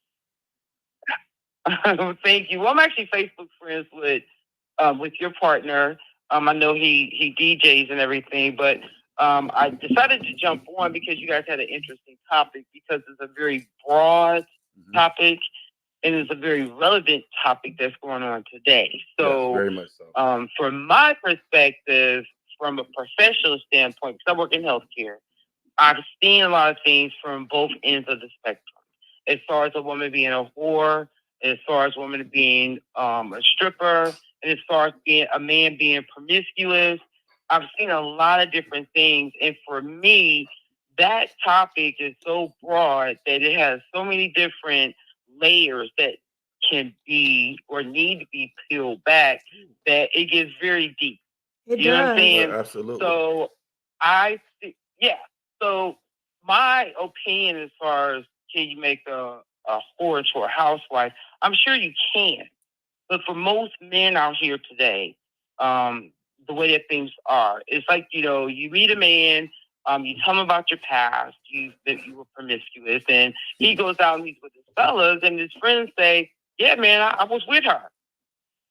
Thank you. Well, I'm actually Facebook friends with your partner. I know he DJs and everything, but I decided to jump on because you guys had an interesting topic because it's a very broad topic and it's a very relevant topic that's going on today. So, yes, very much so. from my perspective, from a professional standpoint, because I work in healthcare, I've seen a lot of things from both ends of the spectrum. As far as a woman being a whore, as far as a woman being a stripper, and as far as being a man being promiscuous, I've seen a lot of different things. And for me, that topic is so broad that it has so many different layers that can be or need to be peeled back that it gets very deep. It You know what I'm does. saying? Absolutely. So yeah. So my opinion as far as can you make a whore to a housewife, I'm sure you can. But for most men out here today, the way that things are, it's like, you meet a man, you tell him about your past, that you were promiscuous, and he goes out and he's with his fellas, and his friends say, yeah, man, I was with her.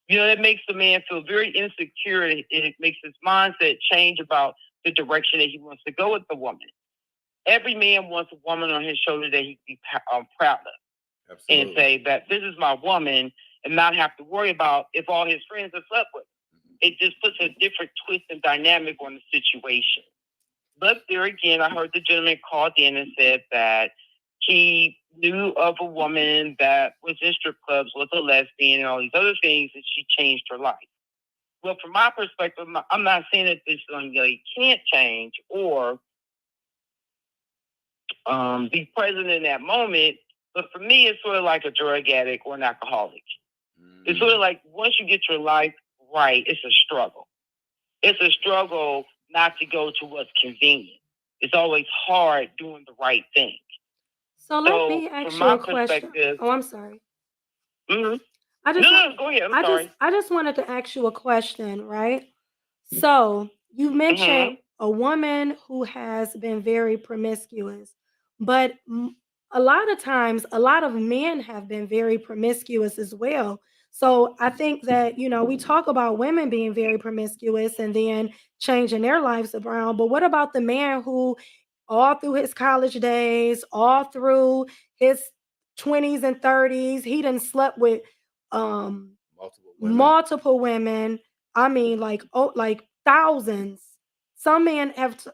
That makes the man feel very insecure. And it makes his mindset change about the direction that he wants to go with the woman. Every man wants a woman on his shoulder that he can be proud of. Absolutely. And say that this is my woman and not have to worry about if all his friends have slept with her. It just puts a different twist and dynamic on the situation. But there again, I heard the gentleman called in and said that he knew of a woman that was in strip clubs, was a lesbian, and all these other things, and she changed her life. Well, from my perspective, I'm not saying that this young lady can't change or be present in that moment, but for me, it's sort of like a drug addict or an alcoholic. It's sort of like once you get your life right, it's a struggle. It's a struggle not to go to what's convenient. It's always hard doing the right thing. So let me ask you a question. Oh, I'm sorry. Mm-hmm. I just No, go ahead. I'm sorry. I just wanted to ask you a question, right? So you mentioned a woman who has been very promiscuous, but a lot of times, a lot of men have been very promiscuous as well. So I think that, we talk about women being very promiscuous and then changing their lives around. But what about the man who, all through his college days, all through his 20s and 30s, he done slept with um multiple women. I mean, like thousands. Some men have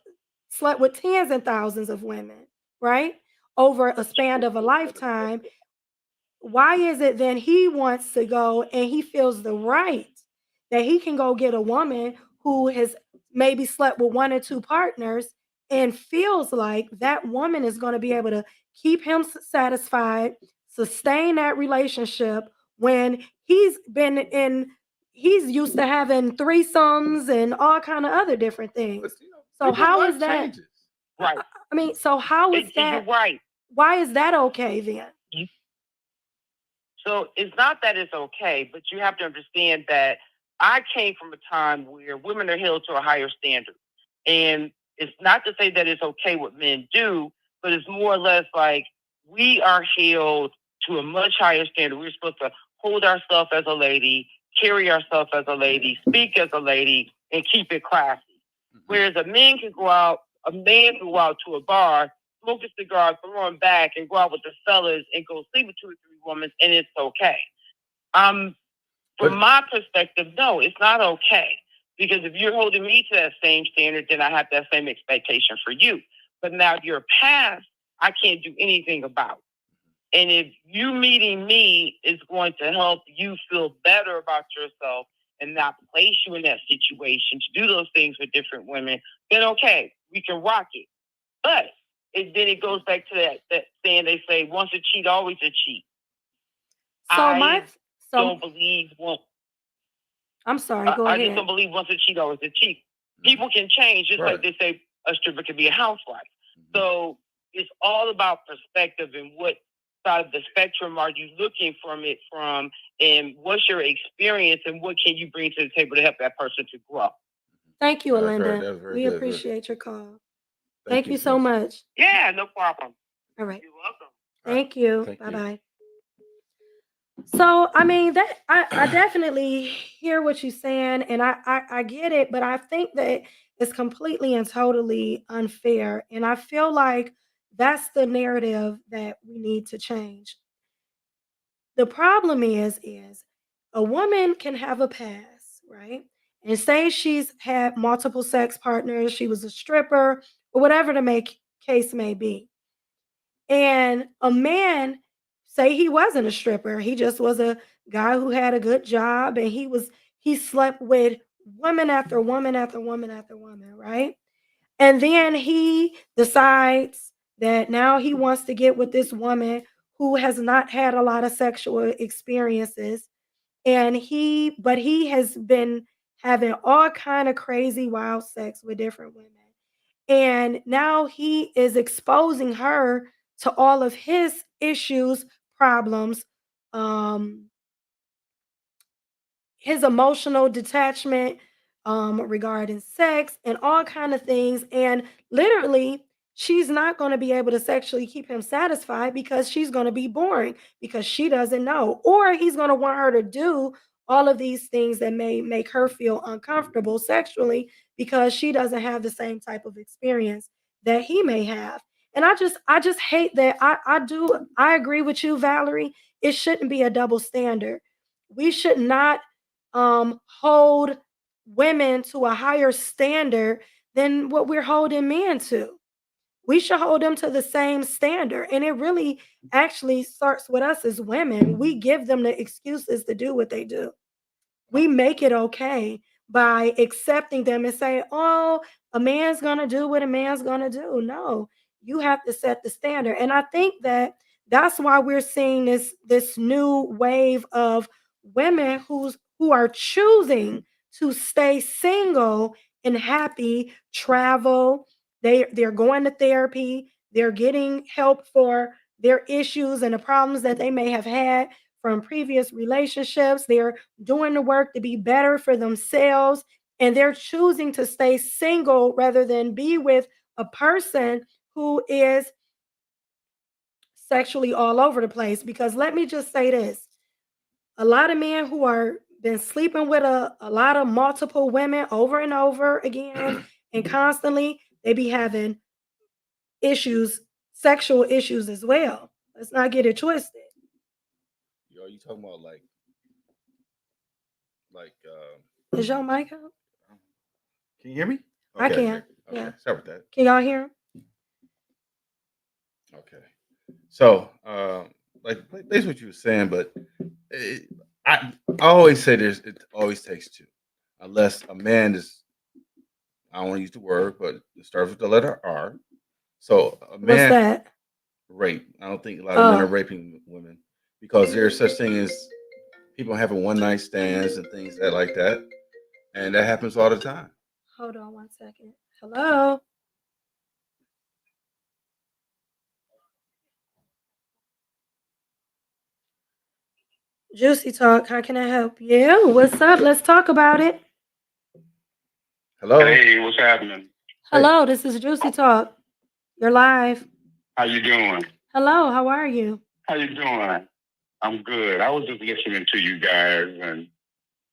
slept with tens and thousands of women, right? Over a span of a lifetime. Why is it then he wants to go and he feels the right that he can go get a woman who has maybe slept with one or two partners and feels like that woman is going to be able to keep him satisfied, sustain that relationship when he's used to having threesomes and all kind of other different things. But So people's how life is that? changes. Right. I mean, so how is You're that? right. Why is that okay then? So it's not that it's okay, but you have to understand that I came from a time where women are held to a higher standard. And it's not to say that it's okay what men do, but it's more or less like we are held to a much higher standard. We're supposed to hold ourselves as a lady, carry ourselves as a lady, speak as a lady, and keep it classy. Whereas a man can go out to a bar, smoke a cigar, throw him back, and go out with the fellas and go sleep with 2 or 3 women, and it's okay. From my perspective, no, it's not okay. Because if you're holding me to that same standard, then I have that same expectation for you. But now your past, I can't do anything about. And if you meeting me is going to help you feel better about yourself and not place you in that situation to do those things with different women, then okay, we can rock it. But then it goes back to that saying they say, once a cheat, always a cheat. I don't believe I'm sorry, go I ahead. just don't believe once a cheat, always a cheat. People can change, just like they say a stripper can be a housewife. So it's all about perspective and what side of the spectrum are you looking from it from, and what's your experience and what can you bring to the table to help that person to grow. Thank you, Alinda. We good. Appreciate your call. Thank you so much. Yeah, no problem. All right. You're welcome. Thank you. Bye-bye. So, I mean, that I definitely hear what you're saying, and I get it, but I think that it's completely and totally unfair. And I feel like that's the narrative that we need to change. The problem is a woman can have a past, right? And say she's had multiple sex partners, she was a stripper, or whatever the case may be. And a man, say he wasn't a stripper, he just was a guy who had a good job and he slept with woman after woman after woman after woman, right? And then he decides that now he wants to get with this woman who has not had a lot of sexual experiences, and he has been having all kind of crazy wild sex with different women. And now he is exposing her to all of his issues, problems, um, his emotional detachment regarding sex and all kind of things. And literally, she's not going to be able to sexually keep him satisfied because she's going to be boring because she doesn't know, or he's going to want her to do all of these things that may make her feel uncomfortable sexually because she doesn't have the same type of experience that he may have. And I just hate that. I agree with you, Valerie. It shouldn't be a double standard. We should not hold women to a higher standard than what we're holding men to. We should hold them to the same standard. And it really actually starts with us as women. We give them the excuses to do what they do. We make it okay by accepting them and saying, oh, a man's going to do what a man's going to do. No, you have to set the standard. And I think that that's why we're seeing this new wave of women who are choosing to stay single and happy, travel. They're going to therapy. They're getting help for their issues and the problems that they may have had from previous relationships. They're doing the work to be better for themselves, and they're choosing to stay single rather than be with a person who is sexually all over the place. Because let me just say this, a lot of men who are been sleeping with a lot of multiple women over and over again and constantly, they be having issues, sexual issues as well. Let's not get it twisted. Yo, you talking about like Is your mic up? can you hear me? I can. Okay. Yeah. Sorry about that. Can y'all hear him? Okay. So, like that's what you were saying, but I always say it always takes two, unless a man is I don't want to use the word, but it starts with the letter R. So a What's man that? rape. I don't think a lot of men are Oh, raping women because there's such thing as people having one night stands and things that like that, and that happens all the time. hold on one second. Hello, Juicy Talk. How can I help you? What's up? Let's talk about it. Hello. Hey, what's happening? Hey. Hello, this is Juicy Talk. You're live. How you doing? Hello, how are you? How you doing? I'm good. I was just listening to you guys, and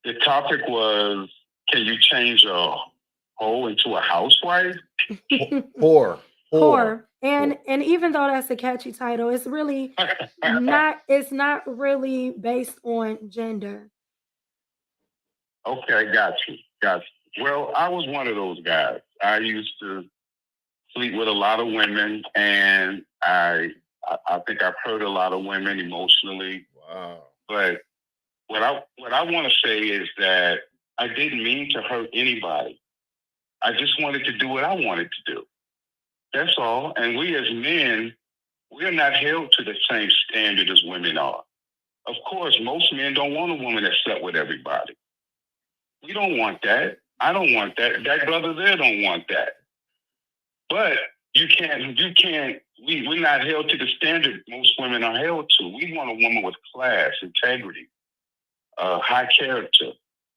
the topic was, can you change a hoe into a housewife? Whore. Whore. And even though that's a catchy title, it's really not really based on gender. Okay, got you. Got you. Well, I was one of those guys. I used to sleep with a lot of women, and I think I've hurt a lot of women emotionally. Wow. But what I want to say is that I didn't mean to hurt anybody. I just wanted to do what I wanted to do. That's all. And we as men, we're not held to the same standard as women are. Of course, most men don't want a woman that slept with everybody. We don't want that. I don't want that. That brother there don't want that. But we're not held to the standard most women are held to. We want a woman with class, integrity, high character.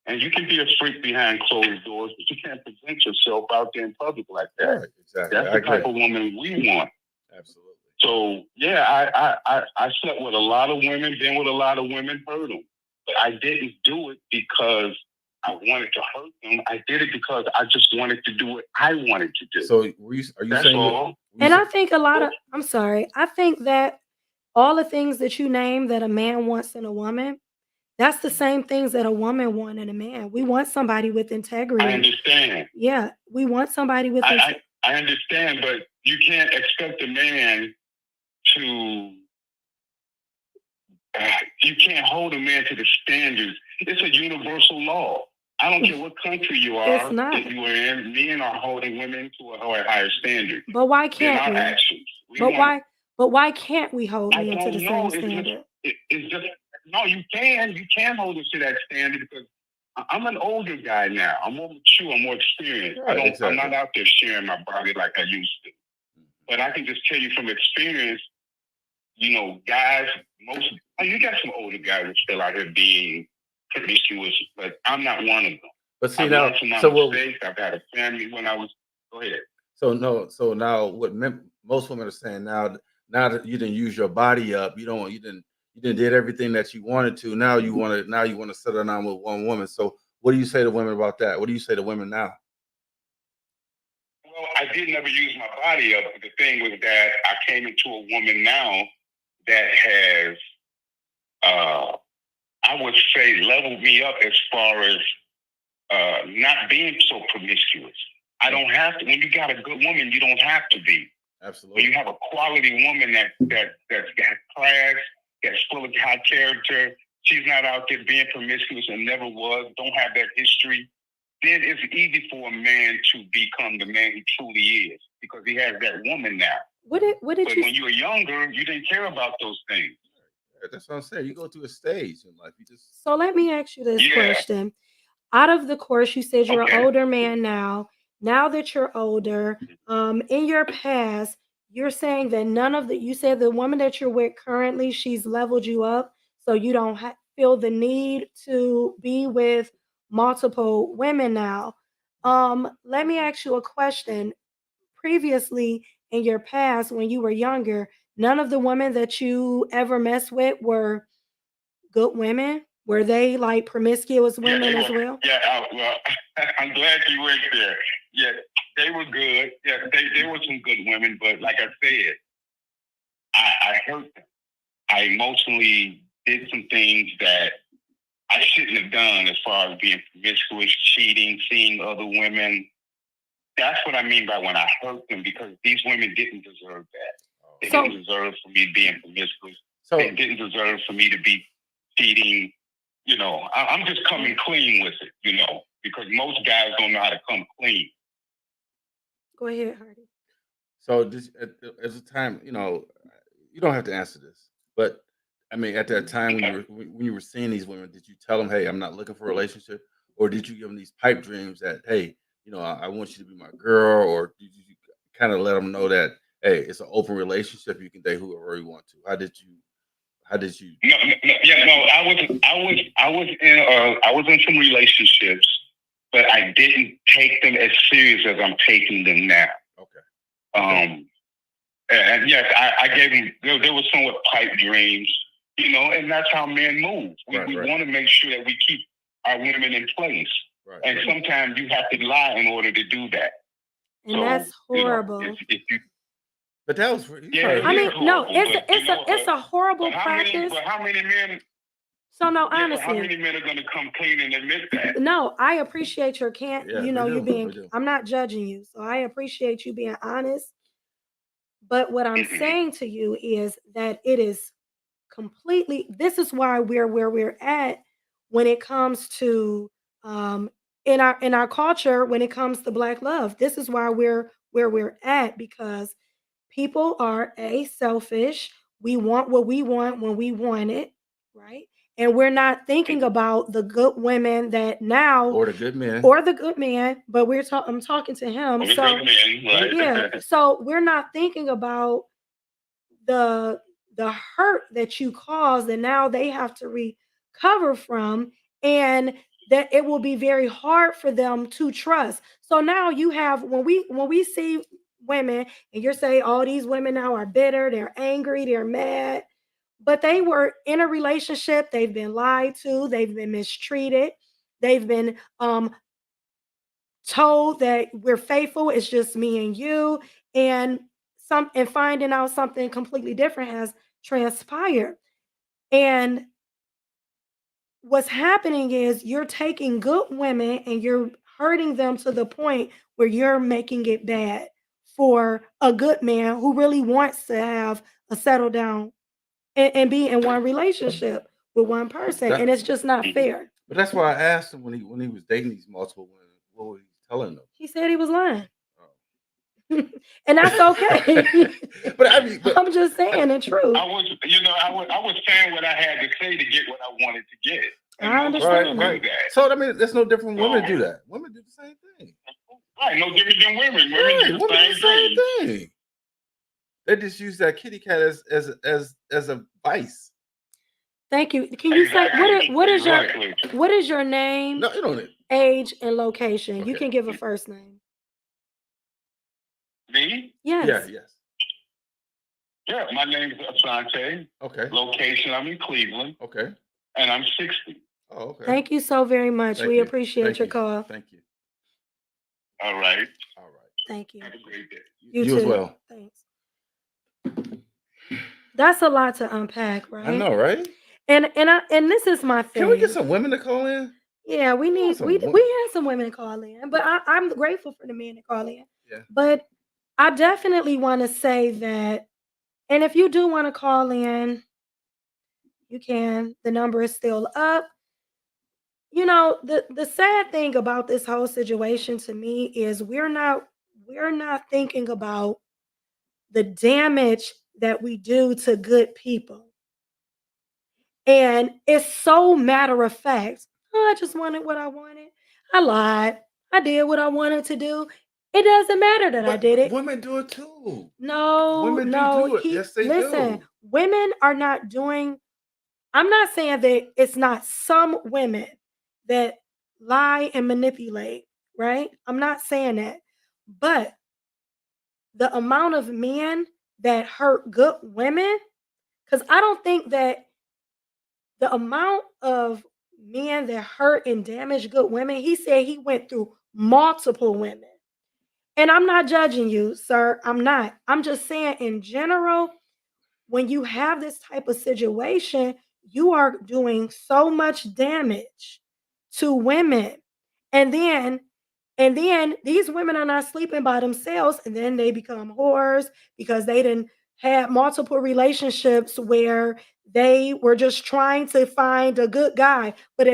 And you can be a freak behind closed doors, but you can't present yourself out there in public like that. Right, exactly. That's the type of woman we want. Absolutely. So yeah, I slept with a lot of women, been with a lot of women, hurt them. But I didn't do it because I wanted to hurt them. I did it because I just wanted to do what I wanted to do. So are you That's saying? all. And I think a lot of I'm sorry. I think that all the things that you name that a man wants in a woman, that's the same things that a woman wants in a man. We want somebody with integrity. I understand. Yeah, we want somebody with I understand, but you can't expect a man to. You can't hold a man to the standards. It's a universal law. I don't care what country you are. It's not. If you are in, men are holding women to a higher standard. But why In can't our we? actions. But why can't we hold I men to don't the know. same standard? It's just no. You can hold us to that standard because I'm an older guy now. I'm more mature. I'm more experienced. Right, exactly. I'm not out there sharing my body like I used to. But I can just tell you from experience. You know, guys. You got some older guys that still out here being promiscuous, but I'm not one of them. But see I've now, learned from my so what? mistakes. I've had a family when I was. Go ahead. So no, so now what most women are saying now that you didn't use your body up, you didn't did everything that you wanted to. Now you want to settle down with one woman. So what do you say to women about that? What do you say to women now? Well, I did never use my body up. But the thing was that I came into a woman now that has, I would say, leveled me up as far as not being so promiscuous. I don't have to. When you got a good woman, you don't have to be. Absolutely. When you have a quality woman that's got class, that's full of high character, she's not out there being promiscuous and never was, don't have that history, then it's easy for a man to become the man he truly is because he has that woman now. What did But when you were younger, you didn't care about those things. That's what I'm saying. You go through a stage in life. So let me ask you this Yeah. question. Out of the course, you said you're Okay. an older man now. Now that you're older, in your past, you're saying that you said the woman that you're with currently, she's leveled you up, so you don't feel the need to be with multiple women now. Let me ask you a question. Previously, in your past, when you were younger, none of the women that you ever messed with were good women? Were they like promiscuous women as well? Yeah, well, I'm glad you went there. Yeah, they were good. Yeah, they were some good women, but like I said, I hurt them. I emotionally did some things that I shouldn't have done as far as being promiscuous, cheating, seeing other women. That's what I mean by when I hurt them because these women didn't deserve that. They didn't deserve for me being promiscuous. They didn't deserve for me to be cheating. You know, I'm just coming clean with it, you know, because most guys don't know how to come clean. Go ahead, Hardy. So this at the time, you don't have to answer this, but I mean, at that time when you were seeing these women, did you tell them, "Hey, I'm not looking for a relationship," or did you give them these pipe dreams that, "Hey, I want you to be my girl," or did you kind of let them know that, "Hey, it's an open relationship. You can date whoever you want to." How did you? How did you? No, no, yeah, no. I was in some relationships, but I didn't take them as serious as I'm taking them now. Okay. And yes, I gave them. There was somewhat pipe dreams, and that's how men move. We want to make sure that we keep our women in place, and sometimes you have to lie in order to do that. And so, that's horrible. If you, but that was I mean, no, it's a horrible practice. But how many men? So no, honestly, how many men are going to come clean and admit that? No, I appreciate your you being. Do. I'm not judging you, so I appreciate you being honest. But what I'm saying to you is that it is completely. This is why we're where we're at when it comes to in our culture when it comes to Black love. This is why we're where we're at because people are selfish. We want what we want when we want it, right? And we're not thinking about the good women that now or the good man, but I'm talking to him. So good men, right? Yeah. So we're not thinking about the hurt that you caused and now they have to recover from, and that it will be very hard for them to trust. So now you have when we see women and you're saying all these women now are bitter, they're angry, they're mad, but they were in a relationship, they've been lied to, they've been mistreated, they've been told that we're faithful, it's just me and you, and finding out something completely different has transpired. And what's happening is you're taking good women and you're hurting them to the point where you're making it bad for a good man who really wants to have a settle down and be in one relationship with one person. And it's just not fair. But that's why I asked him when he was dating these multiple women, what was he telling them? He said he was lying. And that's okay. but I'm just saying the truth. I was saying what I had to say to get what I wanted to get. I understand that. So I mean, there's no different. Women do that. Women do the same thing. Right, no different than women. Women do the same thing. They just use that kitty cat as a vice. Thank you. Can you say what is your name? No, you don't. Age and location. Okay. You can give a first name. Me? Yes. Yes. Yeah, my name is Asante. Okay. Location, I'm in Cleveland. Okay. And I'm 60. Oh, okay. Thank you so very much. We appreciate your call. Thank you. All right. Thank you. Have a great day. You too. As well. Thanks. That's a lot to unpack, right? I know, right? And this is my thing. Can we get some women to call in? Yeah, we need we had some women to call in, but I'm grateful for the men to call in. Yeah. But I definitely want to say that, and if you do want to call in, you can. The number is still up. The sad thing about this whole situation to me is we're not thinking about the damage that we do to good people. And it's so matter of fact. Oh, I just wanted what I wanted. I lied. I did what I wanted to do. It doesn't matter that I did it. Women do it too. No, women do it. Yes, they listen, do. Women are not doing. I'm not saying that it's not some women that lie and manipulate, right? I'm not saying that. But the amount of men that hurt good women, because I don't think that the amount of men that hurt and damage good women, he said he went through multiple women. And I'm not judging you, sir. I'm not. I'm just saying in general, when you have this type of situation, you are doing so much damage to women. And then these women are not sleeping by themselves, and then they become whores because they didn't have multiple relationships where they were just trying to find a good guy. But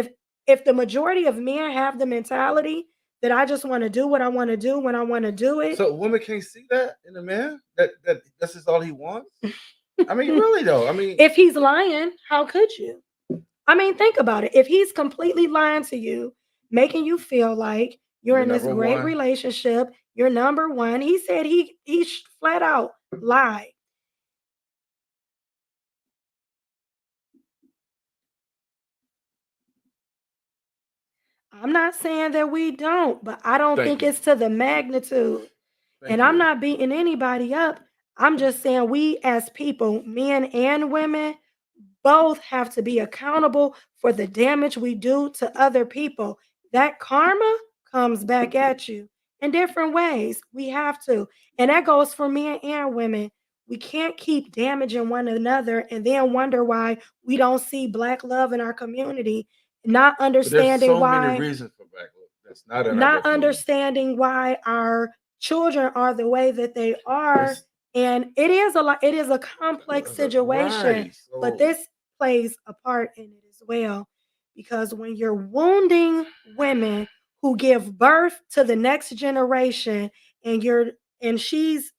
if the majority of men have the mentality that I just want to do what I want to do when I want to do it. So a woman can't see that in a man that that's just all he wants. I mean, really though. I mean, If he's lying, how could you? I mean, think about it. If he's completely lying to you, making you feel like you're you're in this number great one. relationship, you're number one. He said he flat out lied. I'm not saying that we don't, but I don't Thank think you. it's to the magnitude. Thank And I'm you. not beating anybody up. I'm just saying we as people, men and women, both have to be accountable for the damage we do to other people. That karma comes back at you in different ways. We have to. And that goes for men and women. We can't keep damaging one another and then wonder why we don't see black love in our community, not But there's understanding so many why reasons for backlash. That's not in our not community. understanding why our children are the way that they are. It's And it is a complex situation, right. but So this plays a part in it as well. Because when you're wounding women who give birth to the next generation and you're and she's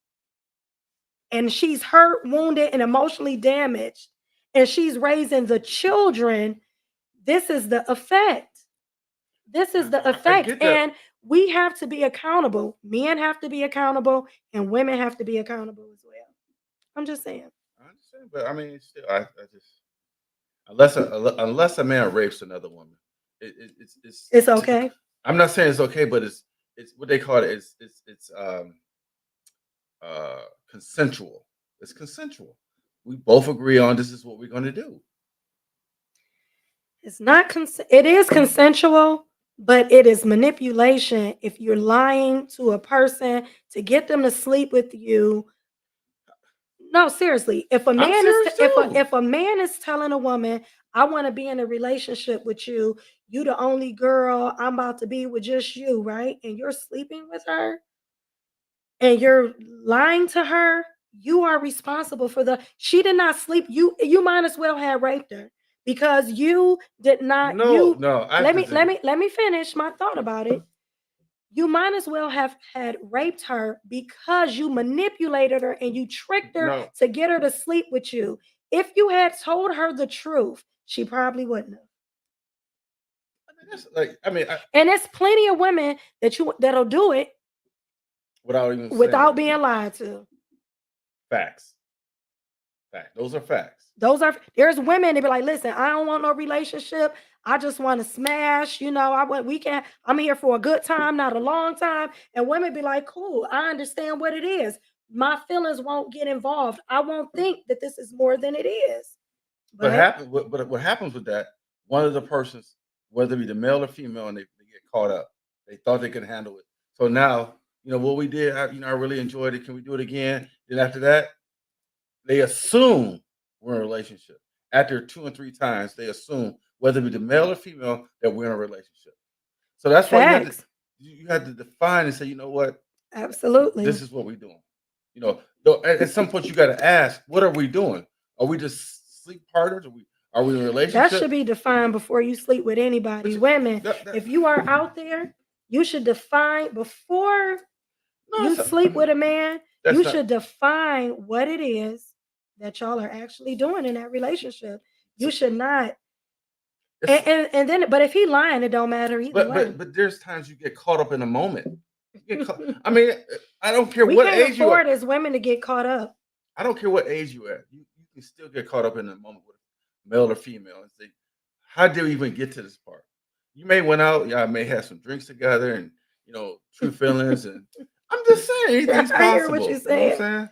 hurt, wounded, and emotionally damaged, and she's raising the children, this is the effect. This is the I effect. get that. And we have to be accountable. Men have to be accountable, and women have to be accountable as well. I'm just saying. I understand, but I mean, still, I just unless a man rapes another woman, it's It's okay. I'm not saying it's okay, but it's what they call it. It's consensual. It's consensual. We both agree on this is what we're going to do. It's not it is consensual, but it is manipulation if you're lying to a person to get them to sleep with you. No, seriously. If a I'm man is serious too. if a man is telling a woman, "I want to be in a relationship with you. You the only girl. I'm about to be with just you," right? And you're sleeping with her and you're lying to her, you are responsible for the she did not sleep. You might as well have raped her because you did not No, you no, I let me let disagree. me let me finish my thought about it. You might as well have had raped her because you manipulated her and you tricked her No, to get her to sleep with you. If you had told her the truth, she probably wouldn't have. I mean that's like I mean And there's plenty of women that'll do it without even saying without that. being lied to. Facts. Facts. Those are facts. There's women that be like, listen, I don't want no relationship. I just want to smash. I'm here for a good time, not a long time. And women be like, cool, I understand what it is. My feelings won't get involved. I won't think that this is more than it is. But But what happens with that? One of the persons, whether it be the male or female, and they get caught up. They thought they could handle it. So now, what we did. I really enjoyed it. Can we do it again? Then after that, they assume we're in a relationship. After 2 and 3 times, they assume whether it be the male or female that we're in a relationship. So that's why facts, you had to define and say, you know what, absolutely. this is what we're doing. Though at some point you got to ask, what are we doing? Are we just sleep partners? Are we in a That should relationship? be defined before you sleep with But anybody. Women, that, if you are out there, you should define before no, you sleep with a man, you that's not. should define what it is that y'all are actually doing in that relationship. You So, should not. it's, And then, but if he lying, it don't matter either but way. but but there's times you get caught up in a moment. You get caught. I mean, I don't care We what can't age you are. afford as women to get caught up. I don't care what age you at. You can still get caught up in a moment with male or female and say, how did we even get to this part? You may went out, y'all may have some drinks together and true feelings and I'm just saying anything's I hear what you're possible. You know what I'm saying. saying?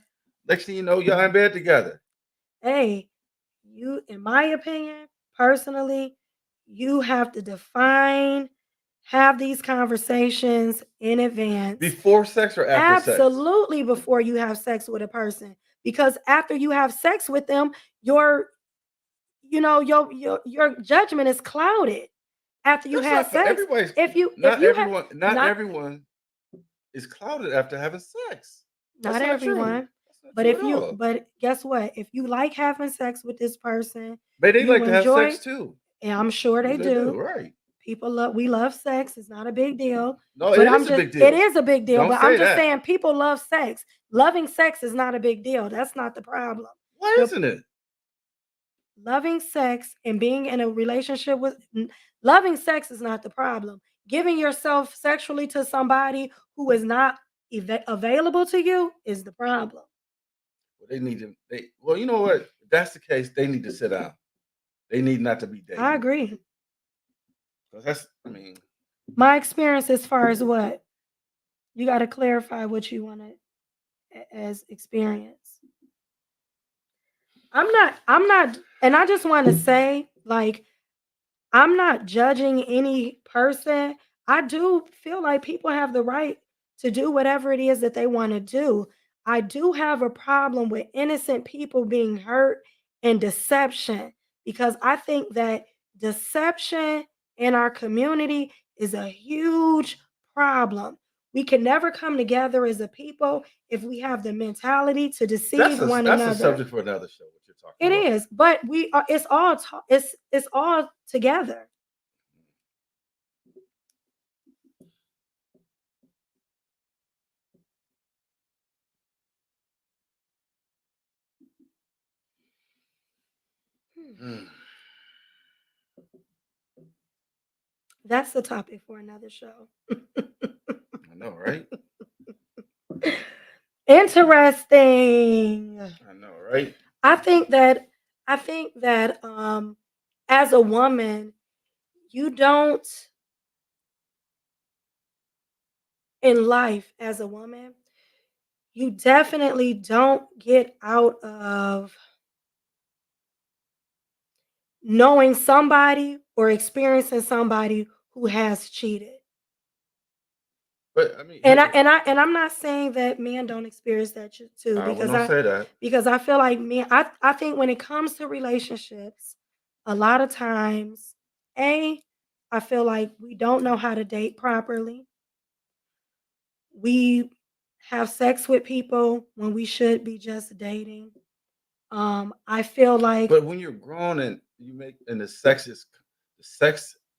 Next thing you know, y'all in bed together. Hey, in my opinion, personally, you have to have these conversations in advance. Before sex or after sex? Absolutely before you have sex with a person. Because after you have sex with them, your your judgment is clouded after you That's had not for sex. everybody's If you have not not everyone is clouded after having sex. That's not not true. everyone, That's not true at all. but guess what? If you like having sex with this person, But they you like to have enjoy, sex too. and I'm sure they They do, do. right. we love sex. It's not a big deal. No, But it I'm is a just, big it deal. is a big deal. Don't But I'm say just that. saying people love sex. Loving sex is not a big deal. That's not the problem. Why The isn't it? loving sex and being in a relationship loving sex is not the problem. Giving yourself sexually to somebody who is not available to you is the problem. Well, they need to. Well, you know what? If that's the case, they need to sit down. They need not to be dating. I agree. Because that's, I mean, My experience as far as what? You got to clarify what you want to as experience. I'm not, and I just want to say, like, I'm not judging any person. I do feel like people have the right to do whatever it is that they want to do. I do have a problem with innocent people being hurt and deception because I think that deception in our community is a huge problem. We can never come together as a people if we have the mentality to deceive one that's a another. subject for another show. What you're talking It about. is, but we are. It's all. It's all together. Hmm. That's the topic for another show. I know, right? Interesting. I know, right? I think that. I think that. As a woman, you don't in life as a woman. You definitely don't get out of knowing somebody or experiencing somebody who has cheated. But I mean, And I'm not saying that men don't experience that too, I will not say that. because I feel like men, I think when it comes to relationships, a lot of times, I feel like we don't know how to date properly. We have sex with people when we should be just dating. I feel like But when you're grown and you make and the sex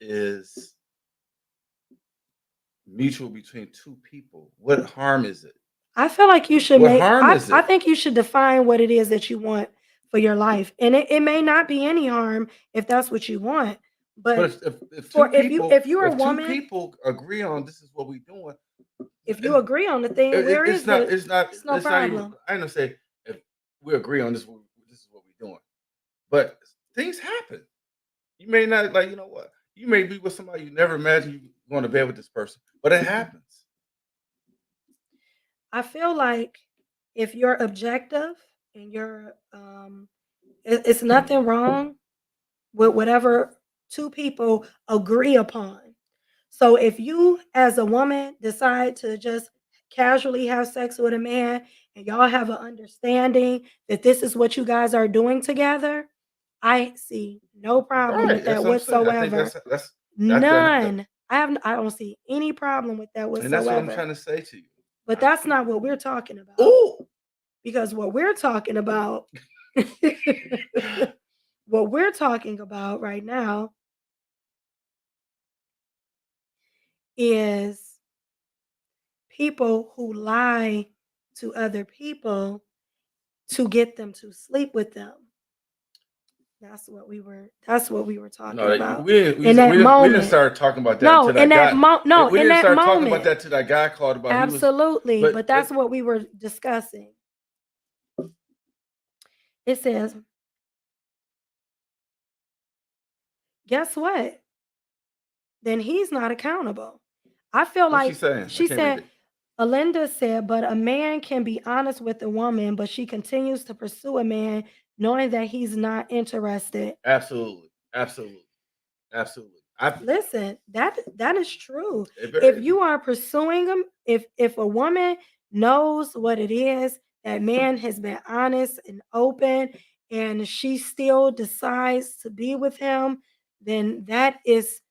is mutual between two people. What harm is it? I feel like you should What harm is I it? think you should define what it is that you want for your life. And it may not be any harm if that's what you want. But But if two for people if you're a if two woman, people agree on this is what we're doing, if you agree on the thing, where is it's no it's not even problem. I don't say if we agree on this this is what we're doing. But things happen. You may not like, you know what? You may be with somebody you never imagined you going to bed with this person, but it happens. I feel like if you're objective and it's nothing wrong with whatever two people agree upon. So if you as a woman decide to just casually have sex with a man and y'all have an understanding that this is what you guys are doing together, I see no problem Right. with That's that what I'm saying. I think whatsoever. that None. I don't see any problem with that and that's what I'm whatsoever. trying to say to you. But that's not what we're talking about. Oh, Because what we're talking about what we're talking about right now is people who lie to other people to get them to sleep with them. That's what we were talking no, about. we In that we didn't moment. start talking about that No, until that in that guy. no, We in didn't that start talking about moment. that till that guy called about he was. Absolutely, but that's but what we were discussing. It says, guess what? Then he's not accountable. I feel what's like she saying? I she can't read said, it. Alinda said, but a man can be honest with a woman, but she continues to pursue a man knowing that he's not interested. Absolutely, absolutely, absolutely. Listen, that is true. It If very- you are pursuing him, if a woman knows what it is, that man has been honest and open, and she still decides to be with him, then that is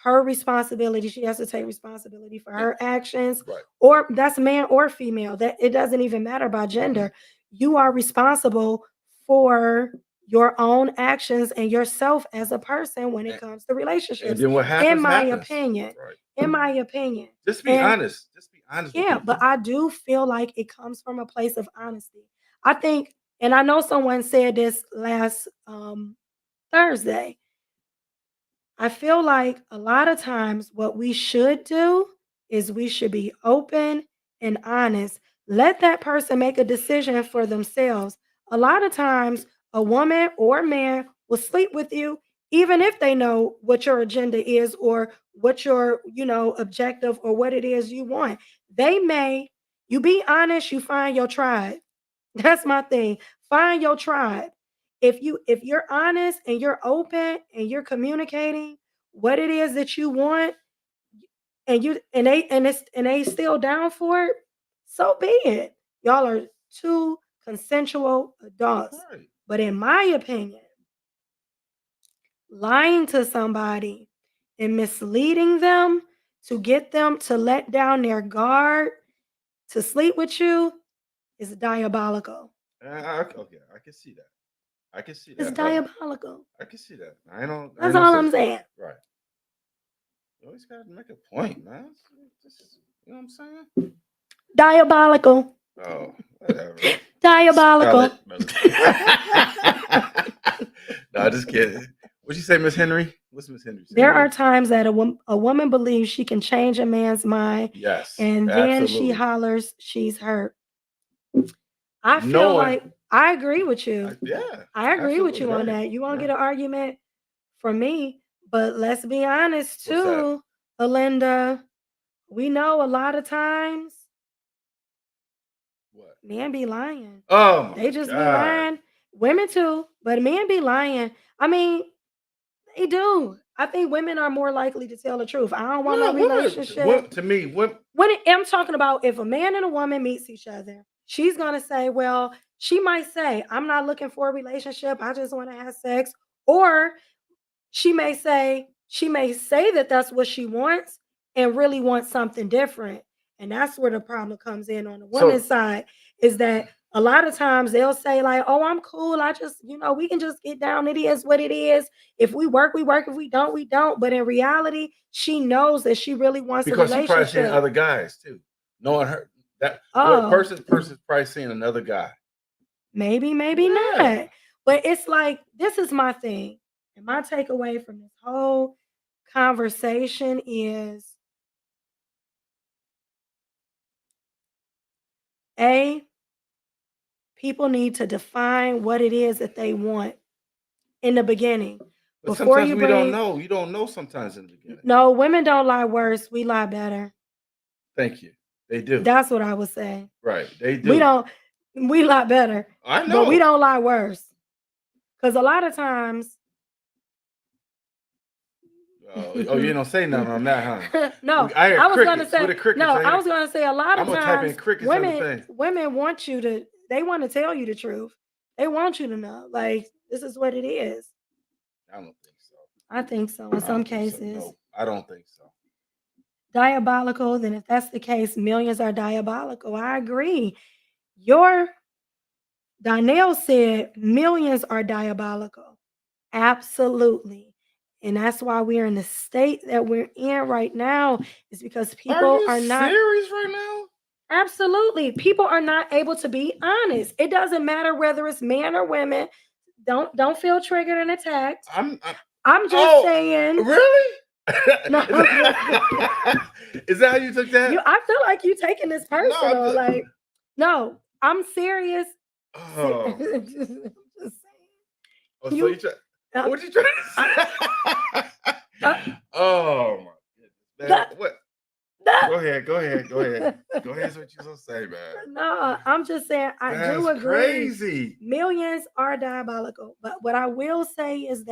her responsibility. She has to take responsibility for her actions, right. or that's man or female. That it doesn't even matter about gender. You are responsible for your own actions and yourself as a person when it And- comes to And relationships. then what happens? In my happens. opinion. Right. In my opinion. Just be And honest. Just be honest with yeah, people. but I do feel like it comes from a place of honesty. I think, and I know someone said this last Thursday. I feel like a lot of times what we should do is we should be open and honest. Let that person make a decision for themselves. A lot of times, a woman or a man will sleep with you even if they know what your agenda is or what your, objective or what it is you want. They may, you be honest, you find your tribe. That's my thing. Find your tribe. If you're honest and you're open and you're communicating what it is that you want and they still down for it, so be it. Y'all are two consensual adults. Right. But in my opinion, lying to somebody and misleading them to get them to let down their guard to sleep with you is diabolical. Okay, I can see that. I can see It's that. diabolical. I can see that. I don't. That's all I'm saying. Right. You always gotta make a point, man. Just, you know what I'm saying? Diabolical. Oh, whatever. Diabolical. No, just kidding. What'd you say, Miss Henry? What's Miss Henry saying? There are times that a woman believes she can change a man's mind, Yes, and then absolutely. she hollers she's hurt. I feel Knowing- like I agree with you. Yeah, I agree with you on absolutely right. that. You won't Right. get an argument from me, but let's be honest What's that? too, Alinda. We know a lot of times What? men be lying. Oh my They just be God. lying. Women too, but men be lying. I mean, they do. I think women are more likely to tell the truth. I don't want no relationship. To me, I'm talking about if a man and a woman meets each other, she's gonna say, well, she might say, I'm not looking for a relationship. I just want to have sex. Or she may say that that's what she wants and really wants something different. And that's where the problem comes in on the woman's side, is that a lot of times they'll say like, oh, I'm cool. I just, we can just get down. It is what it is. If we work, we work. If we don't, we don't. But in reality, she knows that she really wants because a she probably relationship. seeing other guys too. Knowing her that person's probably seeing another guy. Maybe not. But it's like, this is my thing. And my takeaway from this whole conversation is people need to define what it is that they want in the beginning. But Before sometimes you we don't bring, know. You don't know sometimes in the beginning. no, women don't lie worse. We lie better. Thank you. They do. That's what I would say. Right. They do. We lie better. I know. But we don't lie worse. Because a lot of times. Oh, you don't say nothing on that, huh? No, I was going to say. I was going to say a lot of I'm times type in crickets women want you to. They want to tell you the truth. They want you to know, like, this is what it is. I don't think so. I think so in some cases. No, I don't think so. Diabolical. Then, if that's the case, millions are diabolical. I agree. Donnell said millions are diabolical. Absolutely. And that's why we're in the state that we're in right now, is because people are not serious right now. Absolutely. People are not able to be honest. It doesn't matter whether it's men or women. Don't feel triggered and attacked. I'm just saying. Really? No. Is that how you took that? I feel like you taking this personal. No, I'm serious. Oh. Just So you try. What you trying to say? Oh my goodness. What? Go ahead. Go ahead. That's what you're gonna say, man. No, I'm just saying I do agree. Crazy. Millions are diabolical. But what I will say is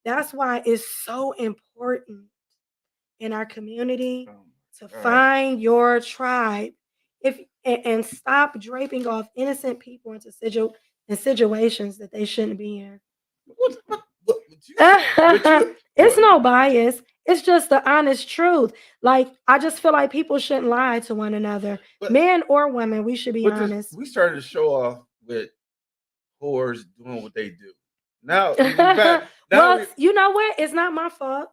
that's why it's so important in our community to find your tribe. And stop draping off innocent people into situations that they shouldn't be in. It's no bias. It's just the honest truth. Like, I just feel like people shouldn't lie to one another. Men or women, we should be honest. We started to show off with whores doing what they do. Now we back. Now Well, we. you know what? It's not my fault.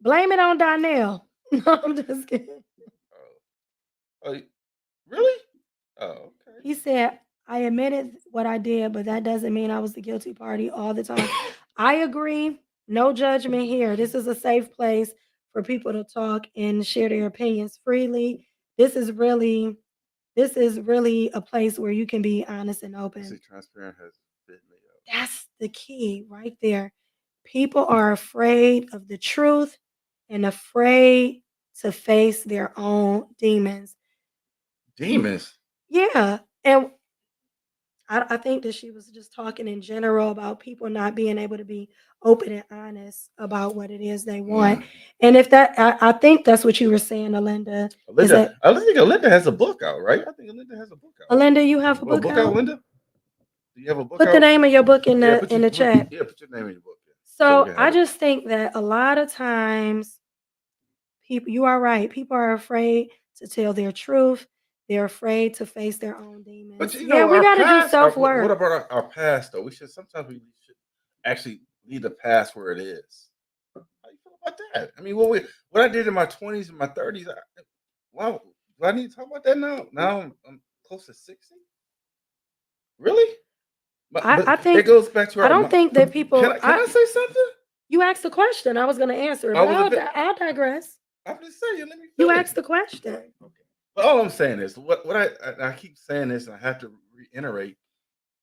Blame it on Donnell. No, I'm just kidding. Oh, really? Oh, okay. He said, I admitted what I did, but that doesn't mean I was the guilty party all the time. I agree. No judgment here. This is a safe place for people to talk and share their opinions freely. This is really this is really a place where you can be honest and I see open. transparent has fit me up. That's the key right there. People are afraid of the truth and afraid to face their own demons. Demons. Yeah. And I think that she was just talking in general about people not being able to be open and honest about what it is they want. Mm. And if I think that's what you were saying, Alinda, is Linda, that I think Linda has a book out, right? I think Linda has a book out. Alinda, you have a Oh, book book out, out? Linda? Do you have a book Put the out? name of your book in Yeah, the chat. put your name in your book so we So can I have it. just think that a lot of times people, you are right. People are afraid to tell their truth. They're afraid to face their own But demons. you Yeah, know, we our got to do past. self What work. about our past though? We should sometimes we should actually leave the past where it is. How you feel about that? I mean, what I did in my 20s and my 30s. Wow, do I need to talk about that now? Now I'm close to 60. Really? But I it think goes back to I our. don't think that people. Can I say something? You asked the question. I was going to answer it, I but was a bit. I'll digress. I'm just saying. Let me You finish. asked the question. Okay. But all I'm saying is what I keep saying this, and I have to reiterate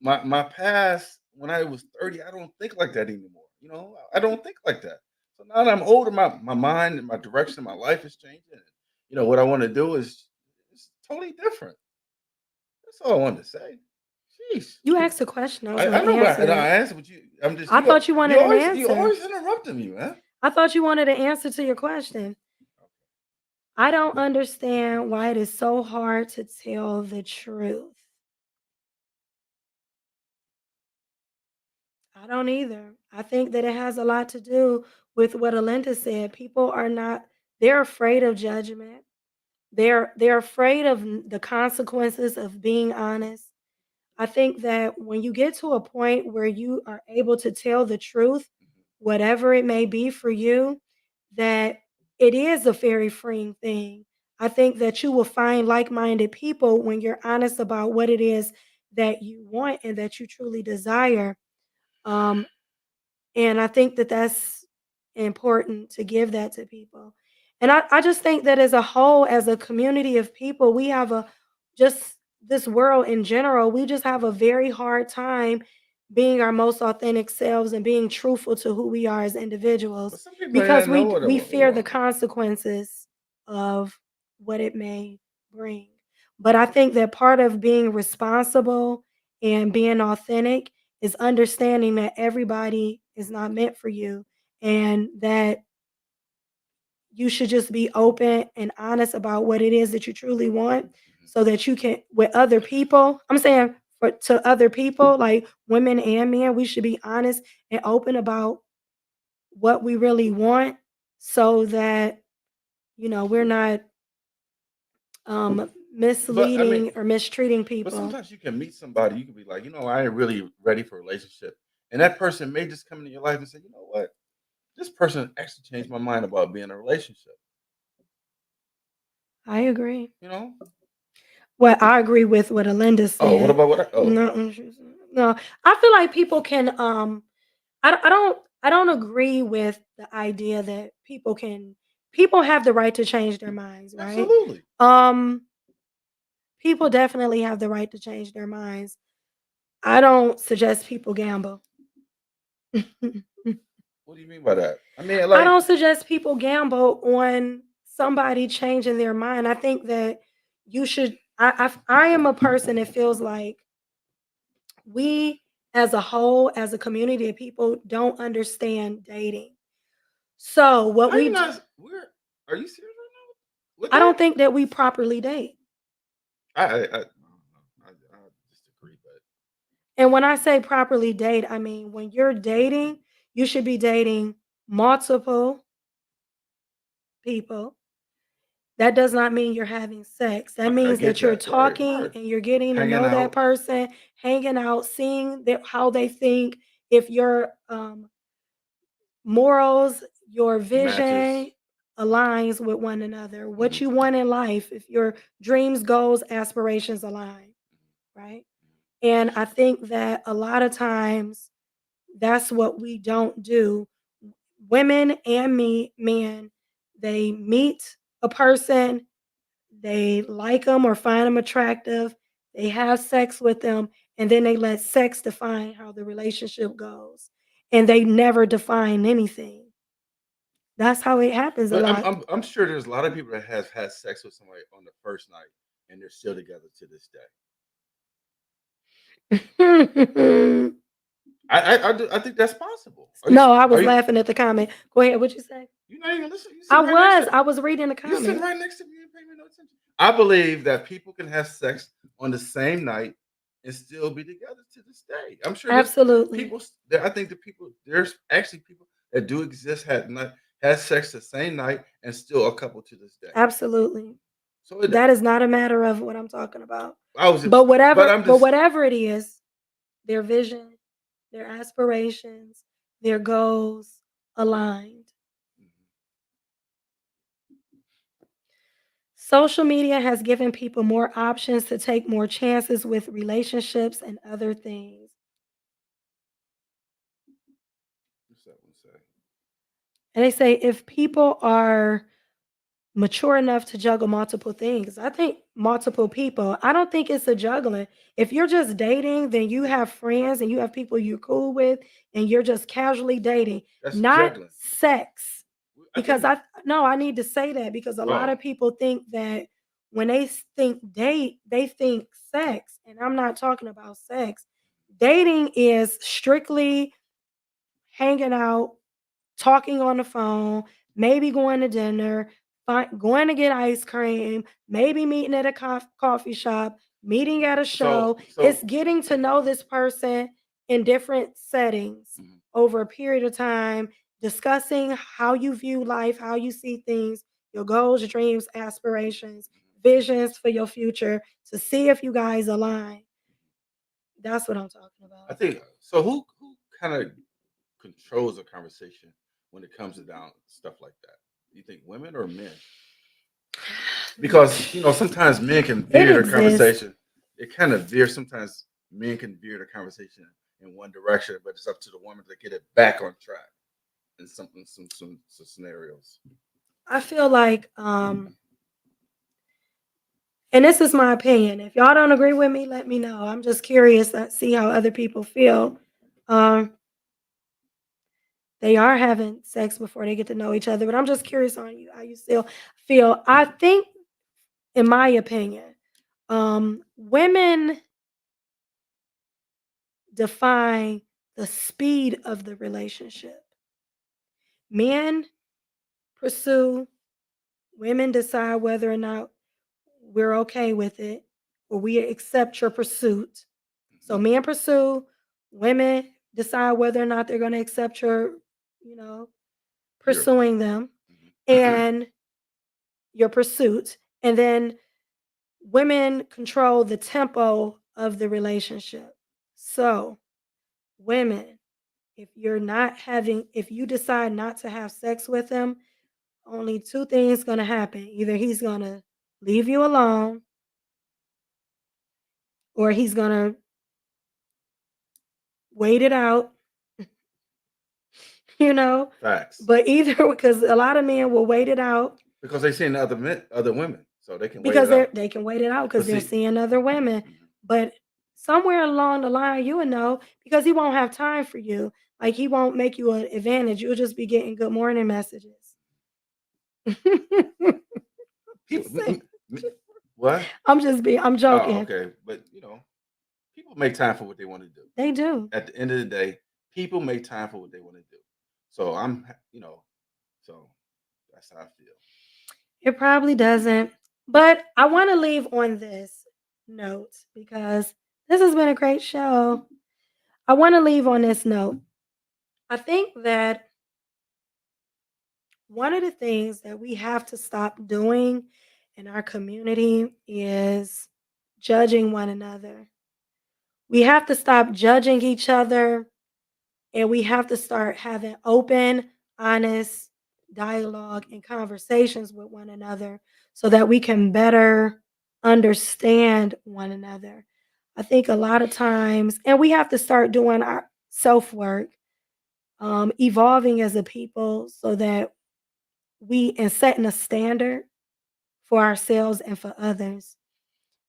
my past when I was 30. I don't think like that anymore. You know, I don't think like that. So now that I'm older, my mind and my direction, my life is changing. You know what I want to do is it's totally different. That's all I wanted to say. Jeez. You asked a question. I was going I to know, but answer I it. answer, but you. I'm just I thought you wanted an you answer. always interrupting me, man. I thought you wanted an answer to your question. I don't understand why it is so hard to tell the truth. I don't either. I think that it has a lot to do with what Alinda said. People are not, they're afraid of judgment. They're afraid of the consequences of being honest. I think that when you get to a point where you are able to tell the truth, whatever it may be for you, that it is a very freeing thing. I think that you will find like minded people when you're honest about what it is that you want and that you truly desire. Um, and I think that that's important to give that to people. And I just think that as a whole, as a community of people, we have a just this world in general, we just have a very hard time being our most authentic selves and being truthful to who we are as But individuals some people may because not know what we fear the about. consequences of what it may bring. But I think that part of being responsible and being authentic is understanding that everybody is not meant for you and that you should just be open and honest about what it is that you truly want so that you can with other people. I'm saying for to other people like women and men, we should be honest and open about what we really want so that we're not But I mean, misleading or mistreating but people. sometimes you can meet somebody. You can be like, I ain't really ready for a relationship, and that person may just come into your life and say, you know what, this person actually changed my mind about being in a relationship. I agree. You know? Well, I agree with what Alinda Oh, what said. about what? Oh, No, no, I feel like people can. I don't agree with the idea that people have the right to change their minds, right? absolutely. Um, people definitely have the right to change their minds. I don't suggest people gamble. What do you mean by that? I mean, I like, don't suggest people gamble on somebody changing their mind. I think that you should. I am a person that feels like we as a whole, as a community of people, don't understand dating. So what how you we not? Where are you serious right now with I don't that? think that we properly date. I disagree, but And when I say properly date, I mean when you're dating, you should be dating multiple people that does not mean you're having sex. That I means get that you're that. Right, talking right. and you're getting to Hanging know that out. person, hanging out, seeing how they think, if your morals, your Matches. vision aligns with one another, what Mhm. you want in life, if your dreams, goals, aspirations align, right? And I think that a lot of times that's what we don't do. Women and men, they meet a person, they like them or find them attractive, they have sex with them, and then they let sex define how the relationship goes. And they never define anything. That's how it happens a But I'm lot. I'm sure there's a lot of people that has had sex with somebody on the first night and they're still together to this day. I think that's possible. No, I Are was you laughing at the comment. Go ahead. What'd you say? you not even listening? You I sitting right next was. to I was reading the you sitting comment. right next to me and paying me no attention. I believe that people can have sex on the same night and still be together to this day. I'm sure there's Absolutely. people. I think the people there's actually people that do exist had sex the same night and still a couple to this day. Absolutely. So it, That is not a matter of what I'm talking about. I was just, But but whatever, I'm but just. whatever it is, their vision, their aspirations, their goals aligned. Social media has given people more options to take more chances with relationships and other things. What's that one say? And they say if people are mature enough to juggle multiple things. I think multiple people. I don't think it's a juggling. If you're just dating, then you have friends and you have people you're cool with and you're just casually dating, That's not juggling. sex. I think. Because I no, I need to say that because a lot Oh, of people think that when they think date, they think sex. And I'm not talking about sex. Dating is strictly hanging out, talking on the phone, maybe going to dinner, going to get ice cream, maybe meeting at a coffee shop, meeting at a show. so It's getting to know this person in different settings mhm. over a period of time, discussing how you view life, how you see things, your goals, dreams, aspirations, visions for your future to see if you guys align. That's what I'm talking I about. think so. Who kind of controls the conversation when it comes to down stuff like that? You think women or men? Because sometimes men can It veer the exists. conversation. It kind of veers. Sometimes men can veer the conversation in one direction, but it's up to the woman to get it back on track in some scenarios. I feel like and this is my opinion. If y'all don't agree with me, let me know. I'm just curious to see how other people feel. Um, they are having sex before they get to know each other, but I'm just curious on you how you still feel. I think, in my opinion, women define the speed of the relationship. Men pursue, women decide whether or not we're okay with it or we accept your pursuit. So Mhm. men pursue, women decide whether or not they're going to accept your, you know, You're. pursuing them Mhm. and your pursuit. And then women control the tempo of the relationship. So, women, if you decide not to have sex with him, only two things going to happen. Either he's going to leave you alone or he's going to wait it out, you know. Facts. But either because a lot of men will wait it out Because they seen other women, so they can wait because it out. they can wait it out But because they're see, seeing other women. mhm. But somewhere along the line, you will know because he won't have time for you. Like he won't make you an advantage. You'll just be getting good morning messages. People, Just saying. what? I'm Oh, joking. okay. But people make time for what they want to do. They do. At the end of the day, people make time for what they want to do. So so that's how I feel. It probably doesn't. But I want to leave on this note because this has been a great show. I want to leave on this note. I think that one of the things that we have to stop doing in our community is judging one another. We have to stop judging each other, and we have to start having open, honest dialogue and conversations with one another so that we can better understand one another. I think a lot of times, and we have to start doing our self work, evolving as a people so that and setting a standard for ourselves and for others.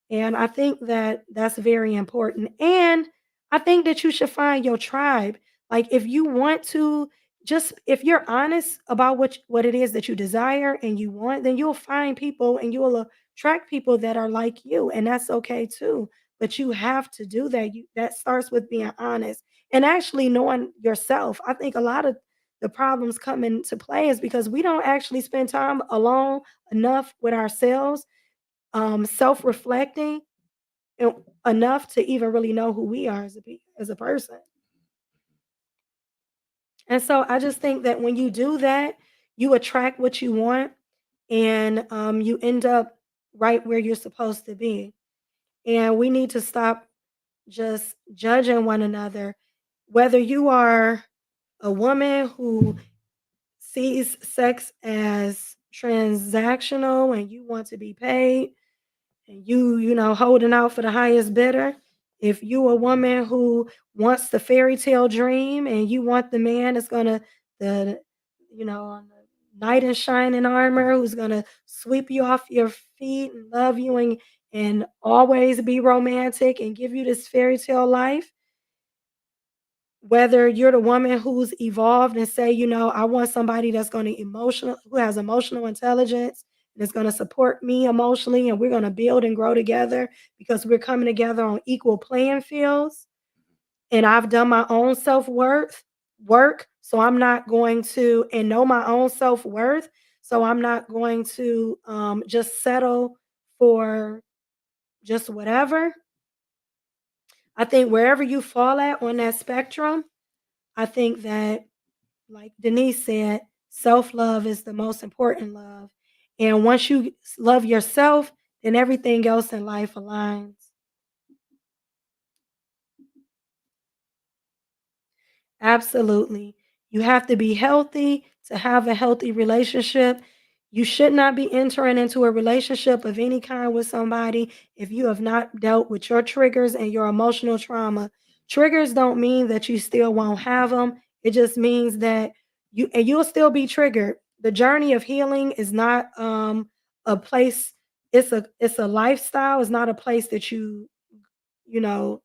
And I think that that's very important. And I think that you should find your tribe. Like if you want to just if you're honest about what it is that you desire and you want, then you'll find people and you'll attract people that are like you, and that's okay too. But you have to do that. That starts with being honest and actually knowing yourself. I think a lot of the problems come into play is because we don't actually spend time alone enough with ourselves, self-reflecting enough to even really know who we are as a person. And so I just think that when you do that, you attract what you want, and you end up right where you're supposed to be. And we need to stop just judging one another. Whether you are a woman who sees sex as transactional and you want to be paid, and you holding out for the highest bidder, if you a woman who wants the fairy tale dream and you want the man that's gonna the on the knight in shining armor who's gonna sweep you off your feet and love you and always be romantic and give you this fairy tale life, whether you're the woman who's evolved and say, I want somebody that's going to who has emotional intelligence and is going to support me emotionally, and we're going to build and grow together because we're coming together on equal playing fields. And I've done my own self-worth work, so I'm not going to, and know my own self-worth, so I'm not going to just settle for just whatever. I think wherever you fall at on that spectrum, I think that, like Denise said, self love is the most important love. And once you love yourself, then everything else in life aligns. Absolutely. You have to be healthy to have a healthy relationship. You should not be entering into a relationship of any kind with somebody if you have not dealt with your triggers and your emotional trauma. Triggers don't mean that you still won't have them. It just means that you'll still be triggered. The journey of healing is not a place, it's a lifestyle. It's not a place that you know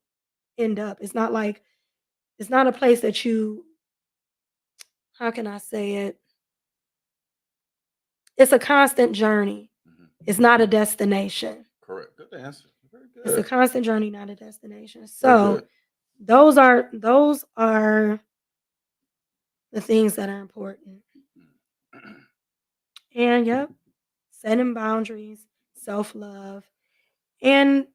end up. It's not a place that you, how can I say it? It's a constant journey. Mhm. It's not a destination. Correct. Good answer. Very It's a good. constant journey, not a destination. Very So good. those are the things that are important. Mm. And yep, setting boundaries, self-love, and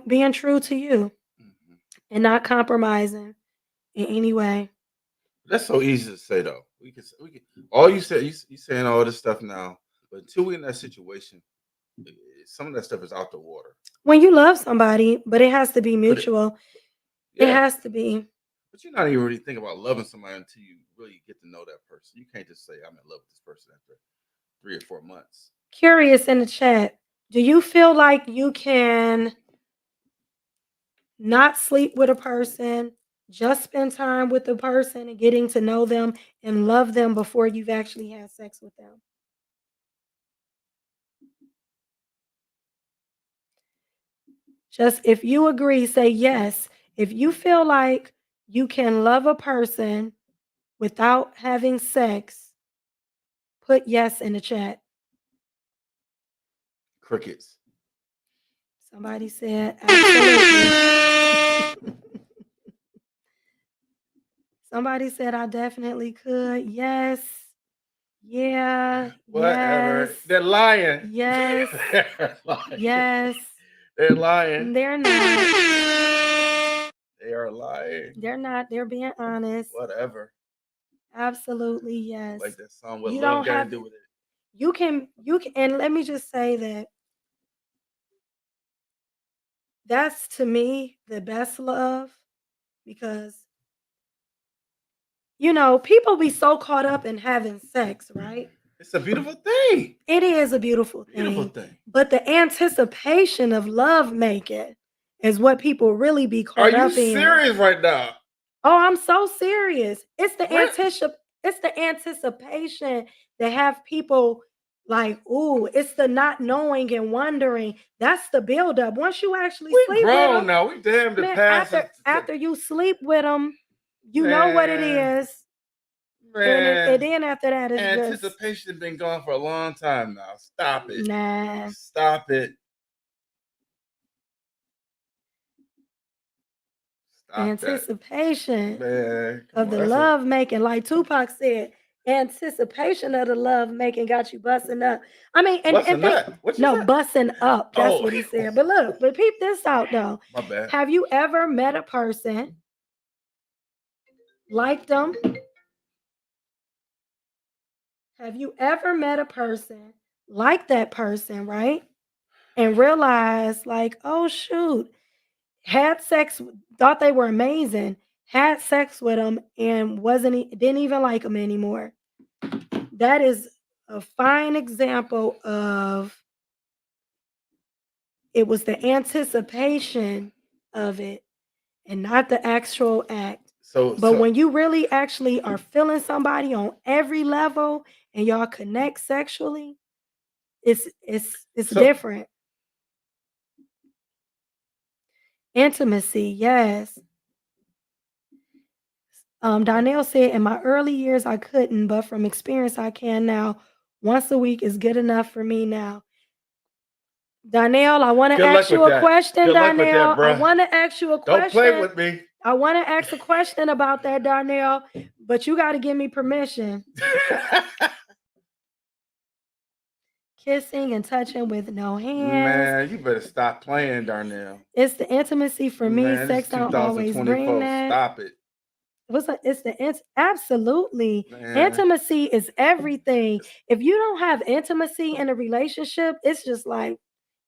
being true to you Mhm. and not compromising in any way. That's so easy to say though. We can all you said you saying all this stuff now, but until we're in that situation, some of that stuff is out the water. When you love somebody, but it has to be But mutual. It yeah, has to be. but you're not even really thinking about loving somebody until you really get to know that person. You can't just say I'm in love with this person after 3 or 4 months. Curious in the chat. Do you feel like you can not sleep with a person, just spend time with the person and getting to know them and love them before you've actually had sex with them? Just if you agree, say yes. If you feel like you can love a person without having sex, put yes in the chat. Crickets. Somebody said absolutely. Somebody said I definitely could. Yes. Yeah. Yes. Whatever. They're lying. Yes. They're lying. Yes. They're lying. They're not. They are lying. They're not. They're being honest. Whatever. Absolutely, yes. Like that song, what You love don't got to have do with it? you can, and let me just say that that's to me the best love because people be so caught up in having sex, right? It's a beautiful thing. It is a beautiful Beautiful thing. thing. But the anticipation of love making is what people really be Are caught you up in. serious right now? Oh, I'm so serious. What? It's the anticipation that have people like, ooh, it's the not knowing and wondering. That's the buildup. Once you actually We sleep with grown them, now. We damn the man, past. after you sleep with them, you know what it Man, is. And man. then after that, it's just Anticipation been gone for a long time now. Stop it. nah. Stop it. Stop that. Anticipation Man, come of on. the That's love making, like Tupac said, anticipation of the love making got you busting up. I mean, and busting think nut. What you no said? busting up. That's Oh, what he said. But look, but peep this out though. my bad. Have you ever met a person, liked them? Have you ever met a person, like that person, right? And realized, like, oh shoot, had sex, thought they were amazing, had sex with them, and didn't even like them anymore. That is a fine example of it was the anticipation of it and not the actual act. But when you really actually are feeling somebody on every level and y'all connect sexually, it's So- different. Intimacy, yes. Donnell said, in my early years, I couldn't, but from experience, I can now. Once a week is good enough for me now. Donnell, I want to good luck ask you with a that. question, Good luck with that, Donnell. I bruh. want to ask you a Don't play question. with me. I want to ask a question about that, Donnell, but you got to give me permission. Kissing and touching with no hands. Man, you better stop playing, Darnell. It's the intimacy for me. Man, Sex it's don't always bring 2024. that. Stop it. Absolutely. Man. Intimacy is everything. If you don't have intimacy in a relationship, it's just like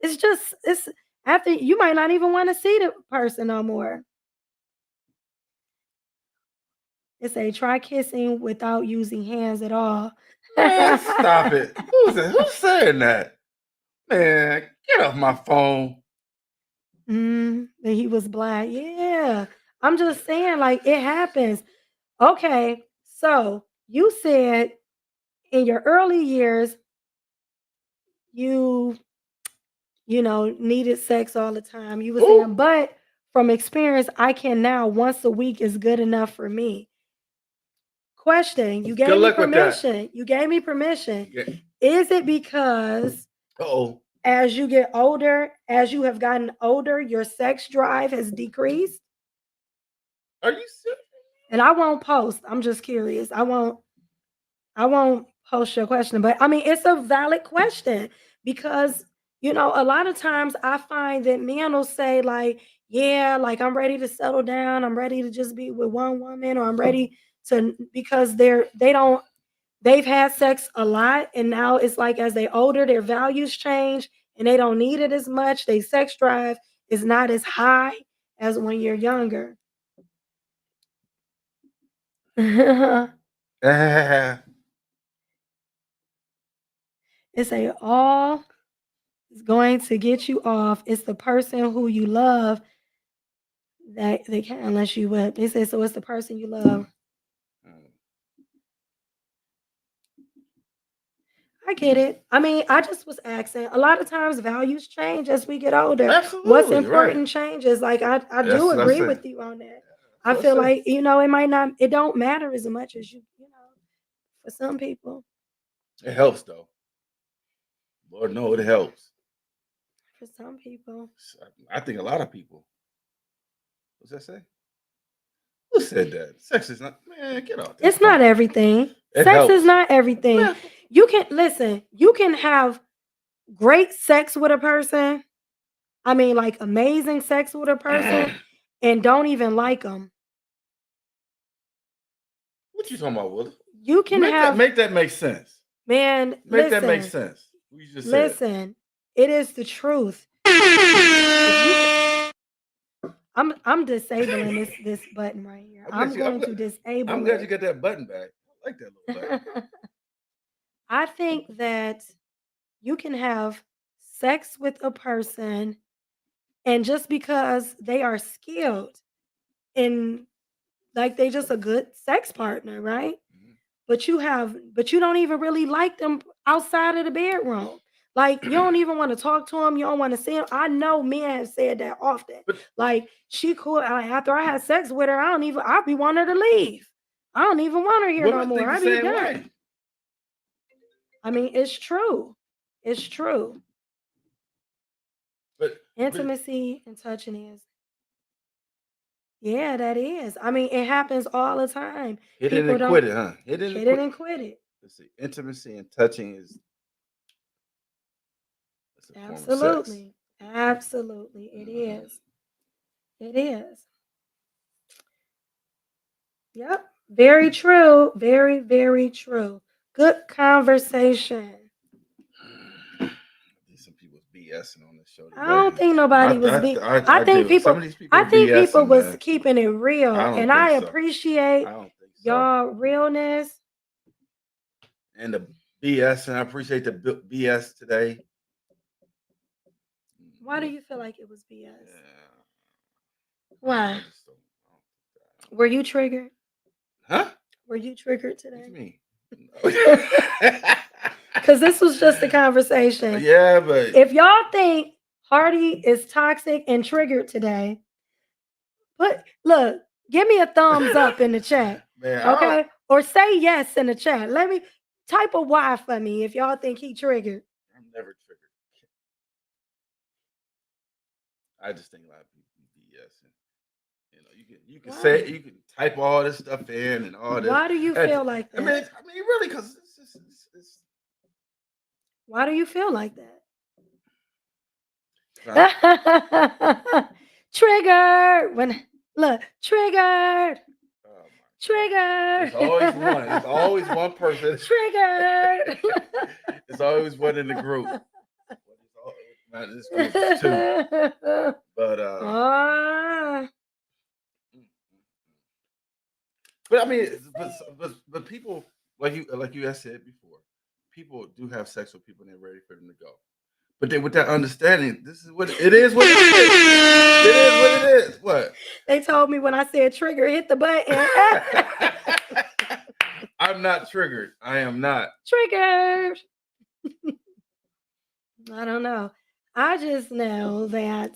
it's after you might not even want to see the person no more. It's a try kissing without using hands at all. Man, stop it. Who's that? Who's saying that? Man, get off my phone. And he was black. Yeah. I'm just saying, like, it happens. Okay. So you said in your early years, you needed sex all the time. You were saying, but from experience, I can now once a week is good enough for me. Question, you gave me permission. You gave me permission. Yeah. Is it because as you get older, as you have gotten older, your sex drive has decreased? Are you serious? And I won't post. I'm just curious. I won't post your question, but I mean it's a valid question because a lot of times I find that men will say like, yeah, like I'm ready to settle down, I'm ready to just be with one woman, or I'm ready to because they've had sex a lot and now it's like as they older their values change and they don't need it as much. Their sex drive is not as high as when you're younger. It's all is going to get you off. It's the person who you love that they can't unless you whip. They say so. It's the person you love. I get it. I mean, I just was asking. A lot of times values change as we get older. Absolutely, what's important right. changes. Like I That's do what I agree say. with you on that. That's I what I feel say. like it don't matter as much as for some people. It helps though. Lord no, it helps. For some people. I think a lot of people. What's that say? Who said that? Sex is not, man, get off this It's not phone. everything. It Sex helps. is not everything. Man. You can have great sex with a person. I mean, like amazing sex with a person and don't even like them. What you talking about, Willie? You can have make that make sense. man. Make that make Listen, sense. What you just said. listen. It is the truth. I'm disabling this button right here. I'm going to disable I'm glad you it. got that button back. I like that little button. I think that you can have sex with a person, and just because they are skilled in, like, they just a good sex partner, right? Mhm. But you don't even really like them outside of the bedroom. Like, you don't even want to talk to them. You don't want to see them. I know men have said that often. But Like, she cool. After I had sex with her, I'll be wanting her to leave. I don't even want her here no women more. think the I be same done. way. I mean, it's true. It's true. But Intimacy and touching is. Yeah, that is. I mean, it happens all the time. hit it People and don't quit it, huh? Hit it and hit it quit. and quit it. Let's see. Intimacy and touching is a form of sex. Absolutely. Absolutely. It is. It is. Yep. Very true. Very, very true. Good conversation. Some people BSing on this show today. I don't think nobody was being. I think do. Some people. of these people I are think people BSing, was man. keeping it real, I don't and think I so. appreciate I don't think so. y'all realness. And the BS, and I appreciate the BS today. Why do you feel like it was BS? Yeah. Why? I just don't. Were you triggered? Huh? Were you triggered What today? you mean? Because this was just a conversation. Yeah, but If y'all think Hardy is toxic and triggered today, give me a thumbs up in the chat. man, Okay? Or say yes in the chat. Let me type a Y for me if y'all think he triggered. I'm never triggered. I just think a lot of people be BSing. You know, you can say, you can type all this stuff in and all this. Why do you feel like that? I mean, really, because it's Why do you feel like not, that? Triggered. Triggered. oh my Triggered. It's always one. It's always one person. Triggered. It's always one in the group. This group is two. But but I mean, but people like you had said before, people do have sex with people and they're ready for them to go. But then with that understanding, this is what it is. What it is. It is what it is. What? They told me when I said trigger, hit the button. I'm not triggered. I am not Triggered. I don't know. I just know that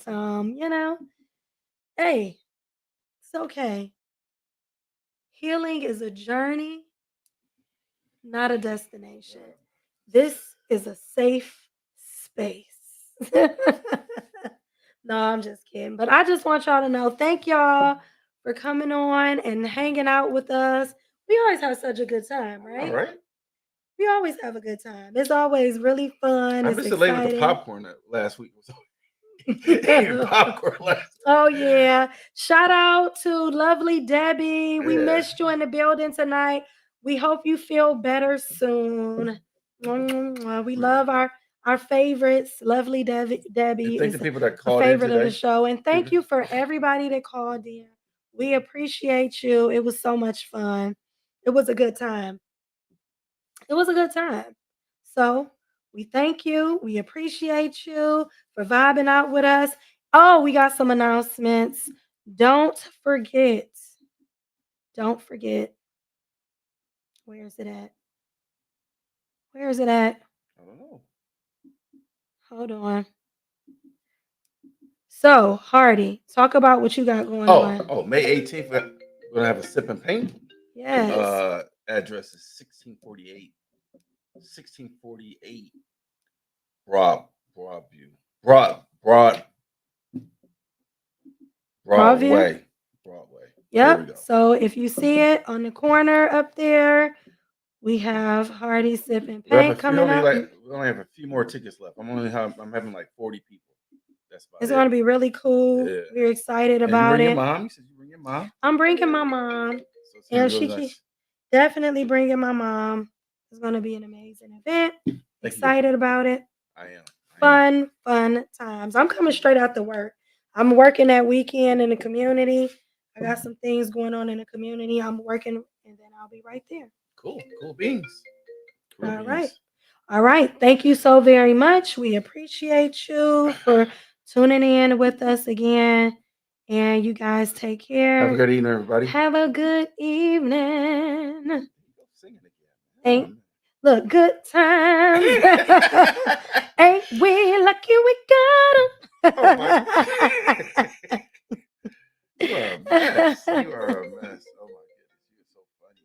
hey, it's okay. Healing is a journey, not a destination. This is a safe space. No, I'm just kidding. But I just want y'all to know, thank y'all for coming on and hanging out with us. We always have such a good time, right? All right. We always have a good time. It's always really fun. I It's missed the lady with the exciting. popcorn last week. Popcorn last Oh yeah. Shout out to lovely Debbie. We Yeah. missed you in the building tonight. We hope you feel better soon. We love our favorites. Lovely Debbie And thank is the people that a called in favorite of the today. show. And thank you for everybody that called in. We appreciate you. It was so much fun. It was a good time. It was a good time. So we thank you. We appreciate you for vibing out with us. Oh, we got some announcements. Don't forget. Don't forget. Where is it at? Where is it at? I don't know. Hold on. So, Hardy, talk about what you got going on. Oh, May 18th, we're gonna have a sip and paint. Yes. Address is 1648 Broadview. Broadway. Yep. So if you see it on the corner up there, we have Hardy Sip and Paint coming up. We only have a few more tickets left. I'm having like 40 people. That's about It's going to be really cool. Yeah. We're excited about you bring it. Your mom? You said you bring your mom? I'm bringing my mom. So and really nice. Definitely bringing my mom. It's going to be an amazing event. Thank you. Excited about it. I am. Fun times. I'm coming straight out to work. I'm working that weekend in the community. I got some things going on in the community. I'm working, and then I'll be right there. Cool beans. Cool All beans. right. All right. Thank you so very much. We appreciate you for tuning in with us again. And you guys take care. Have a good evening, everybody. Have a good evening. Singing again. Ain't look good times. Ain't we lucky we got 'em? Oh my. You are a mess. You are a mess. Oh my goodness. You're so funny.